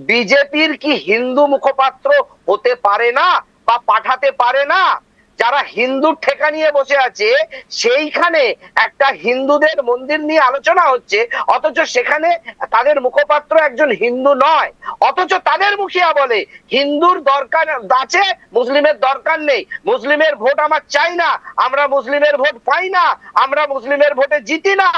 বিজেপির কি হিন্দু মুখপাত্র হতে পারে না বা পাঠাতে পারে না? যারা হিন্দুর ঠেকা নিয়ে বসে আছে সেইখানে একটা হিন্দুদের মন্দির নিয়ে আলোচনা হচ্ছে, অথচ সেখানে তাদের মুখপাত্র একজন হিন্দু নয়, অথচ তাদের মুখিয়া বলে হিন্দুর দরকার আছে, মুসলিমের দরকার নেই, মুসলিমের ভোট আমার চাই না, আমরা মুসলিমের ভোট পাই না, আমরা মুসলিমের ভোটে জিতি না।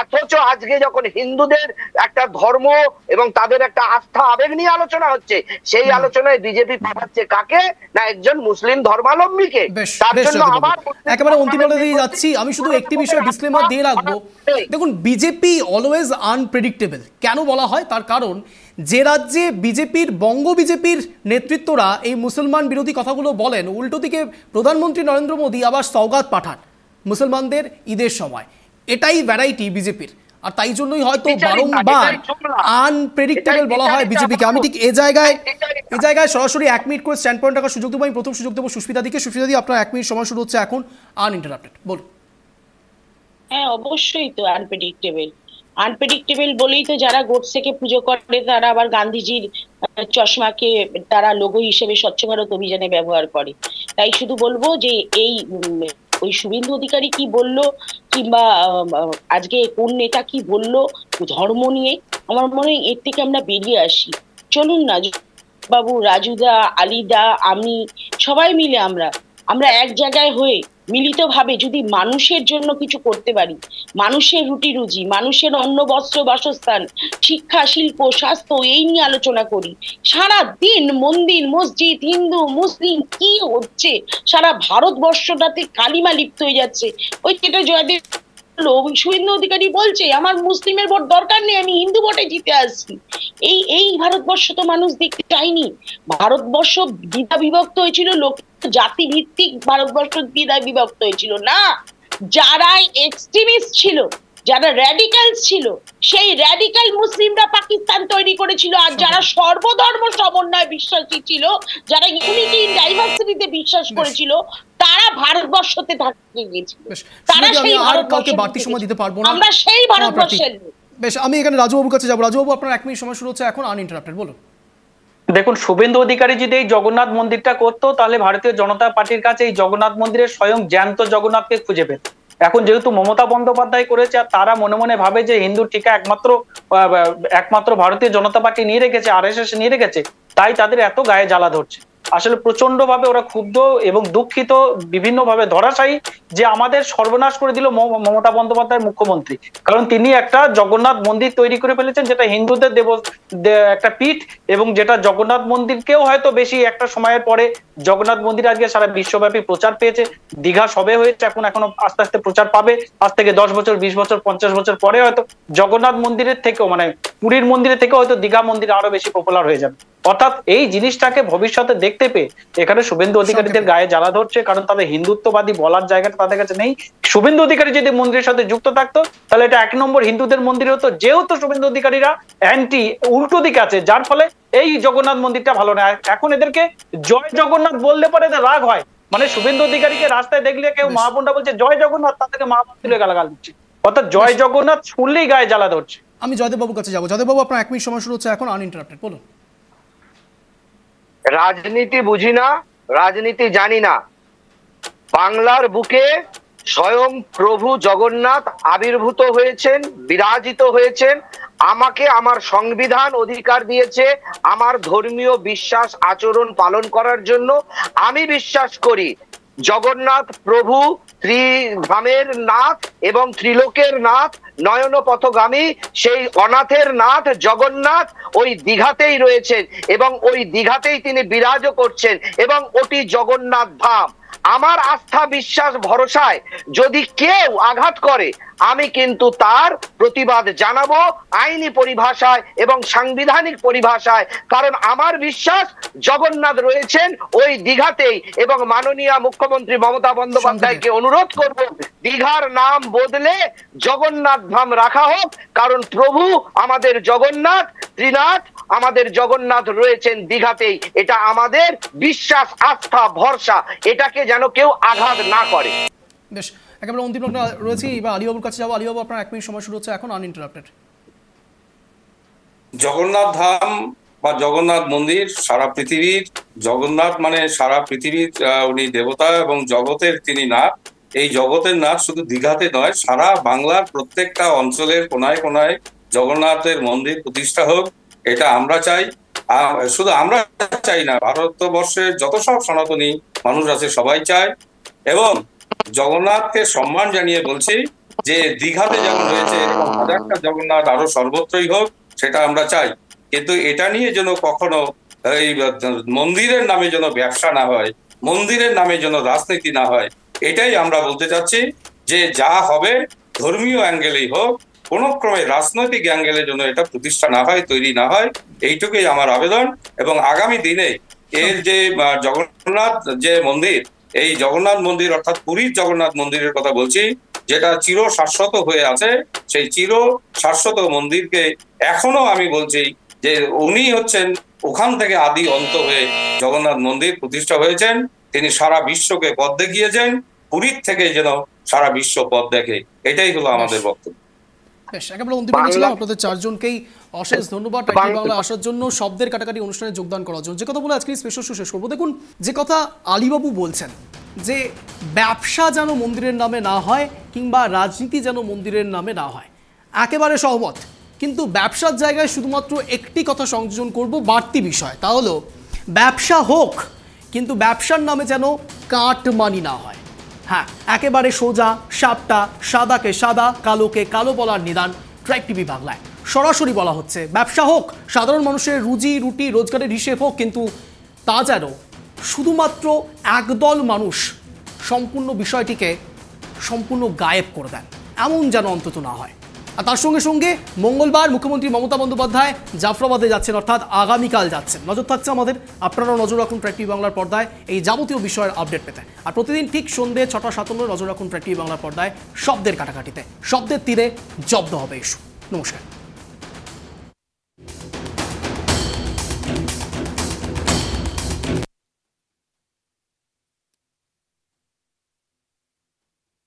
অথচ আজকে যখন হিন্দুদের একটা ধর্ম এবং তাদের একটা আস্থা আবেগ নিয়ে আলোচনা হচ্ছে, সেই আলোচনায় বিজেপি পাঠাচ্ছে কাকে? না একজন মুসলিম ধর্মাবলম্বীকে। তার জন্য আমার একেবারে অন্তিম পর্যায়ে দিয়ে যাচ্ছি, আমি শুধু একটি বিষয় ডিসক্লেমার দিয়ে রাখবো। দেখুন, বিজেপি অলওয়েজ আনপ্রেডিক্টেবল। কেন বলা হয়? তার কারণ যে রাজ্যে বিজেপির বঙ্গ বিজেপির নেতৃত্বরা এই মুসলমান বিরোধী কথাগুলো বলেন, উল্টো দিকে প্রধানমন্ত্রী নরেন্দ্র মোদী আবার সওগাত পাঠান মুসলমানদের ঈদের সময়। এটাই ভ্যারাইটি বিজেপির, আর তাই জন্যই হয়তো বারংবার আনপ্রেডিক্টেবল বলা হয় বিজেপিকে। আমি ঠিক এই জায়গায় সরাসরি 1 মিনিট করে স্ট্যান্ড পয়েন্ট রাখার সুযোগ দেবো। আমি প্রথম সুযোগ দেবো সুস্মিতা দিকে। সুস্মিতা দি, আপনার 1 মিনিট সময় শুরু হচ্ছে এখন, আনইন্টারাপ্টেড, বলুন। হ্যাঁ, অবশ্যই তো আনপ্রেডিক্টেবল বলেই তো যারা গোডসেকে পুজো করে তারা আবার গান্ধীজির চশমাকে তারা লোগো হিসেবে স্বচ্ছ ভারত অভিযানে ব্যবহার করে। তাই শুধু বলবো যে এই ওই শুভেন্দু অধিকারী কি বললো কিংবা আজকে কোন নেতা কি বললো ধর্ম নিয়ে, আমার মনে হয় এর থেকে আমরা বেরিয়ে আসি। চলুন না বাবু, রাজুদা, আলিদা, আমি সবাই মিলে আমরা এক জায়গায় হয়ে মিলিতভাবে যদি মানুষের জন্য কিছু করতে পারি, মানুষের রুটি রুজি, মানুষের অন্ন বস্ত্র বাসস্থান, শিক্ষা, শিল্প, স্বাস্থ্য, এই নিয়ে আলোচনা করি। সারা দিন মন্দির মসজিদ, হিন্দু মুসলিম কি হচ্ছে, সারা ভারতবর্ষটাতে কালিমা লিপ্ত হয়ে যাচ্ছে। ওই যেটা জয়দেব শুভেন্দু অধিকারী বলছে আমার মুসলিমের ভোট দরকার নেই, আমি হিন্দু ভোটে জিতে আসছি। এই ভারতবর্ষ তো মানুষ দেখতে চাইনি। ভারতবর্ষ দ্বিধা বিভক্ত হয়েছিল, লোক জাতি ভিত্তিক ভারতবর্ষ দ্বিধা বিভক্ত হয়েছিল না। যারা এক্সট্রিমিস্ট ছিল, যারা র্যাডিক্যাল ছিল, সেই র্যাডিক্যাল মুসলিমরা পাকিস্তান তৈরি করেছিল। আর যারা সর্বধর্ম সমন্বয় বিশ্বাসী ছিল, যারা ইউনিটি ইন ডাইভার্সিটিতে বিশ্বাস করেছিল, তারা ভারতবর্ষতে থাকতে গিয়েছিল। তারা সেই কাউকে বাড়তি সময় দিতে পারবো না, আমরা সেই ভারতবর্ষের। বেশ, আমি এখানে রাজুবাবুর কাছে যাবো। রাজুবাবু, আপনার 1 মিনিট সময় শুরু হচ্ছে এখন, আনইন্টারাপ্টেড, বলুন। দেখুন, শুভেন্দু অধিকারী যদি এই জগন্নাথ মন্দিরটা করতো তাহলে ভারতীয় জনতা পার্টির কাছে এই জগন্নাথ মন্দিরের স্বয়ং জ্যান্ত জগন্নাথকে খুঁজে পেত। এখন যেহেতু মমতা বন্দ্যোপাধ্যায় করেছে আর তারা মনে মনে ভাবে যে হিন্দুর টিকা একমাত্র ভারতীয় জনতা পার্টি নিয়ে রেখেছে, আরএসএস নিয়ে রেখেছে, তাই তাদের এত গায়ে জ্বালা ধরছে। আসলে প্রচন্ড ভাবে ওরা ক্ষুব্ধ এবং দুঃখিত, বিভিন্ন ভাবে ধরাশায়ী যে আমাদের সর্বনাশ করে দিল মমতা বন্দ্যোপাধ্যায় মুখ্যমন্ত্রী। কারণ তিনি একটা জগন্নাথ মন্দির তৈরি করে ফেলেছেন যেটা হিন্দুদের একটা পীঠ, এবং যেটা জগন্নাথ মন্দিরকেও হয়তো বেশি একটা সময়ের পরে জগন্নাথ মন্দির আজকে সারা বিশ্বব্যাপী প্রচার পেয়েছে। দীঘা সবে হয়েছে, এখনো আস্তে আস্তে প্রচার পাবে। আজ থেকে 10 বছর 20 বছর 50 বছর পরে হয়তো জগন্নাথ মন্দিরের থেকেও মানে পুরীর মন্দিরের থেকেও হয়তো দীঘা মন্দির আরো বেশি পপুলার হয়ে যাবে। অর্থাৎ এই জিনিসটাকে ভবিষ্যতে দেখতে পেয়ে এখানে শুভেন্দু অধিকারীদের গায়ে জ্বালা ধরছে, কারণ তাদের হিন্দুত্ববাদী বলার জায়গাটা তাদের কাছে নেই। শুভেন্দু অধিকারী যদি মন্দিরের সাথে যুক্ত থাকতো তাহলে এটা 1 নম্বর হিন্দুদের মন্দির হতো। যেহেতু শুভেন্দু অধিকারীরা অ্যান্টি উল্টো দিকে আছে, যার ফলে এই জগন্নাথ মন্দিরটা ভালো না। এখন এদেরকে জয় জগন্নাথ বললে পরে এদের রাগ হয়, মানে শুভেন্দু অধিকারীকে রাস্তায় দেখলে কেউ মা বোনরা বলছে জয় জগন্নাথ, তাদেরকে মা বোন তুলে গালাগাল দিচ্ছে। অর্থাৎ জয় জগন্নাথ শুনলেই গায়ে জ্বালা ধরছে। আমি জয়দেব বাবুর কাছে যাবো। জয়দেব বাবু, আপনার 1 মিনিট সময় শুরু হচ্ছে এখন, আনইন্টারাপ্টেড, বলুন। রাজনীতি বুঝি না, রাজনীতি জানি না। বাংলার বুকে স্বয়ং প্রভু জগন্নাথ আবির্ভূত হয়েছেন, বিরাজিত হয়েছেন। আমাকে আমার সংবিধান অধিকার দিয়েছে আমার ধর্মীয় বিশ্বাস আচরণ পালন করার জন্য। আমি বিশ্বাস করি জগন্নাথ প্রভু ত্রিধামের নাথ এবং ত্রিলোকের নাথ, নয়ন পথগামী সেই অনাথের নাথ জগন্নাথ ওই দীঘাতেই রয়েছেন এবং ওই দীঘাতেই তিনি বিরাজ করছেন এবং ওটি জগন্নাথ ধাম। আমার আস্থা বিশ্বাস ভরসায় যদি কেউ আঘাত করে আমি কিন্তু তার প্রতিবাদ জানাবো আইনি পরিভাষায় এবং সাংবিধানিক পরিভাষায়, কারণ আমার বিশ্বাস জগন্নাথ রয়েছেন ওই দীঘাতেই। এবং মাননীয় মুখ্যমন্ত্রী মমতা বন্দ্যোপাধ্যায়কে অনুরোধ করব দীঘার নাম বদলে জগন্নাথ ধাম রাখা হোক, কারণ প্রভু আমাদের জগন্নাথ, ত্রিনাথ আমাদের জগন্নাথ রয়েছেন দীঘাতেই। এটা আমাদের বিশ্বাস, আস্থা, ভরসা, এটাকে যেন কেউ আঘাত না করে। বেশ, একেবারে অন্তিম রয়েছে, এবার আলীবাবুর কাছে যাবো। আলীবাবু, আপনার 1 মিনিট সময় শুরু হচ্ছে এখন, আনইন্টারাপ্টেড। জগন্নাথ ধাম বা জগন্নাথ মন্দির সারা পৃথিবীর, জগন্নাথ মানে সারা পৃথিবীর উনি দেবতা এবং জগতের তিনি নাথ। এই জগতের নাথ শুধু দীঘাতে নয়, সারা বাংলার প্রত্যেকটা অঞ্চলের কোনায় কোনায় জগন্নাথের মন্দির প্রতিষ্ঠা হোক, এটা আমরা চাই। শুধু আমরা চাই না, ভারতবর্ষের যত সব সনাতনী মানুষ আছে সবাই চায়। এবং জগন্নাথকে সম্মান জানিয়ে বলছি যে দীঘাতে যেমন হয়েছে এরকম হাজারটা জগন্নাথ আরো সর্বত্রই হোক, সেটা আমরা চাই। কিন্তু এটা নিয়ে যেন কখনো এই মন্দিরের নামে যেন ব্যবসা না হয়, মন্দিরের নামে যেন রাজনীতি না হয়, এটাই আমরা বলতে চাচ্ছি। যে যা হবে ধর্মীয় অ্যাঙ্গেলেই হোক, কোনো ক্রমে রাজনৈতিক অ্যাঙ্গেলে যেন এটা প্রতিষ্ঠা না হয়, তৈরি না হয়, এইটুকুই আমার আবেদন। এবং আগামী দিনে এর যে জগন্নাথ যে মন্দির, এই জগন্নাথ মন্দির অর্থাৎ পুরীর জগন্নাথ মন্দিরের কথা বলছি, যেটা চির শাশ্বত হয়ে আছে, সেই চির শাশ্বত মন্দিরকে এখনো আমি বলছি যে উনি হচ্ছেন ওখান থেকে আদি অন্ত হয়ে জগন্নাথ মন্দির প্রতিষ্ঠা হয়েছেন। তিনি সারা বিশ্বকে পথ দেখিয়েছেন, পুরীর থেকে যেন সারা বিশ্ব পথ দেখে, এটাই হলো আমাদের বক্তব্য। বেশ, একেবারে অন্তিম বলেছিলাম আপনাদের চারজনকেই অশেষ ধন্যবাদ টাইটেল বাংলা আসার জন্য, শব্দের কাটাকাটি অনুষ্ঠানে যোগদান করার জন্য। যে কথা বলে আজকে স্পেশাল শো শেষ করবো। দেখুন, যে কথা আলীবাবু বলছেন যে ব্যবসা যেন মন্দিরের নামে না হয় কিংবা রাজনীতি যেন মন্দিরের নামে না হয়, একেবারে সহমত। কিন্তু ব্যবসার জায়গায় শুধুমাত্র একটি কথা সংযোজন করব, বাড়তি বিষয়, তা হলো ব্যবসা হোক কিন্তু ব্যবসার নামে যেন কাটমানি না হয়। হ্যাঁ, একেবারে সোজা সাপটা, সাদাকে সাদা, কালোকে কালো বলার নিদান ট্রাইব টিভি বাংলায় সরাসরি বলা হচ্ছে। ব্যবসা হোক, সাধারণ মানুষের রুজি রুটি রোজগারের হিসেব হোক, কিন্তু তা যেন শুধুমাত্র একদল মানুষ সম্পূর্ণ বিষয়টিকে সম্পূর্ণ গায়েব করে দেন, এমন যেন অন্তত না হয়। আর তার সঙ্গে সঙ্গে মঙ্গলবার মুখ্যমন্ত্রী মমতা বন্দ্যোপাধ্যায় জাফরাবাদে যাচ্ছেন, অর্থাৎ আগামীকাল যাচ্ছেন। নজর থাকছে আমাদের, আপনারাও নজর রাখুন ট্রাইব টিভি বাংলার পর্দায় এই যাবতীয় বিষয়ের আপডেট পেতে। আর প্রতিদিন ঠিক সন্ধ্যে 6:57 নজর রাখুন ট্রাইব টিভি বাংলার পর্দায় শব্দের কাটাকাটিতে। শব্দের তীরে জব্দ হবে ইস্যু। নমস্কার।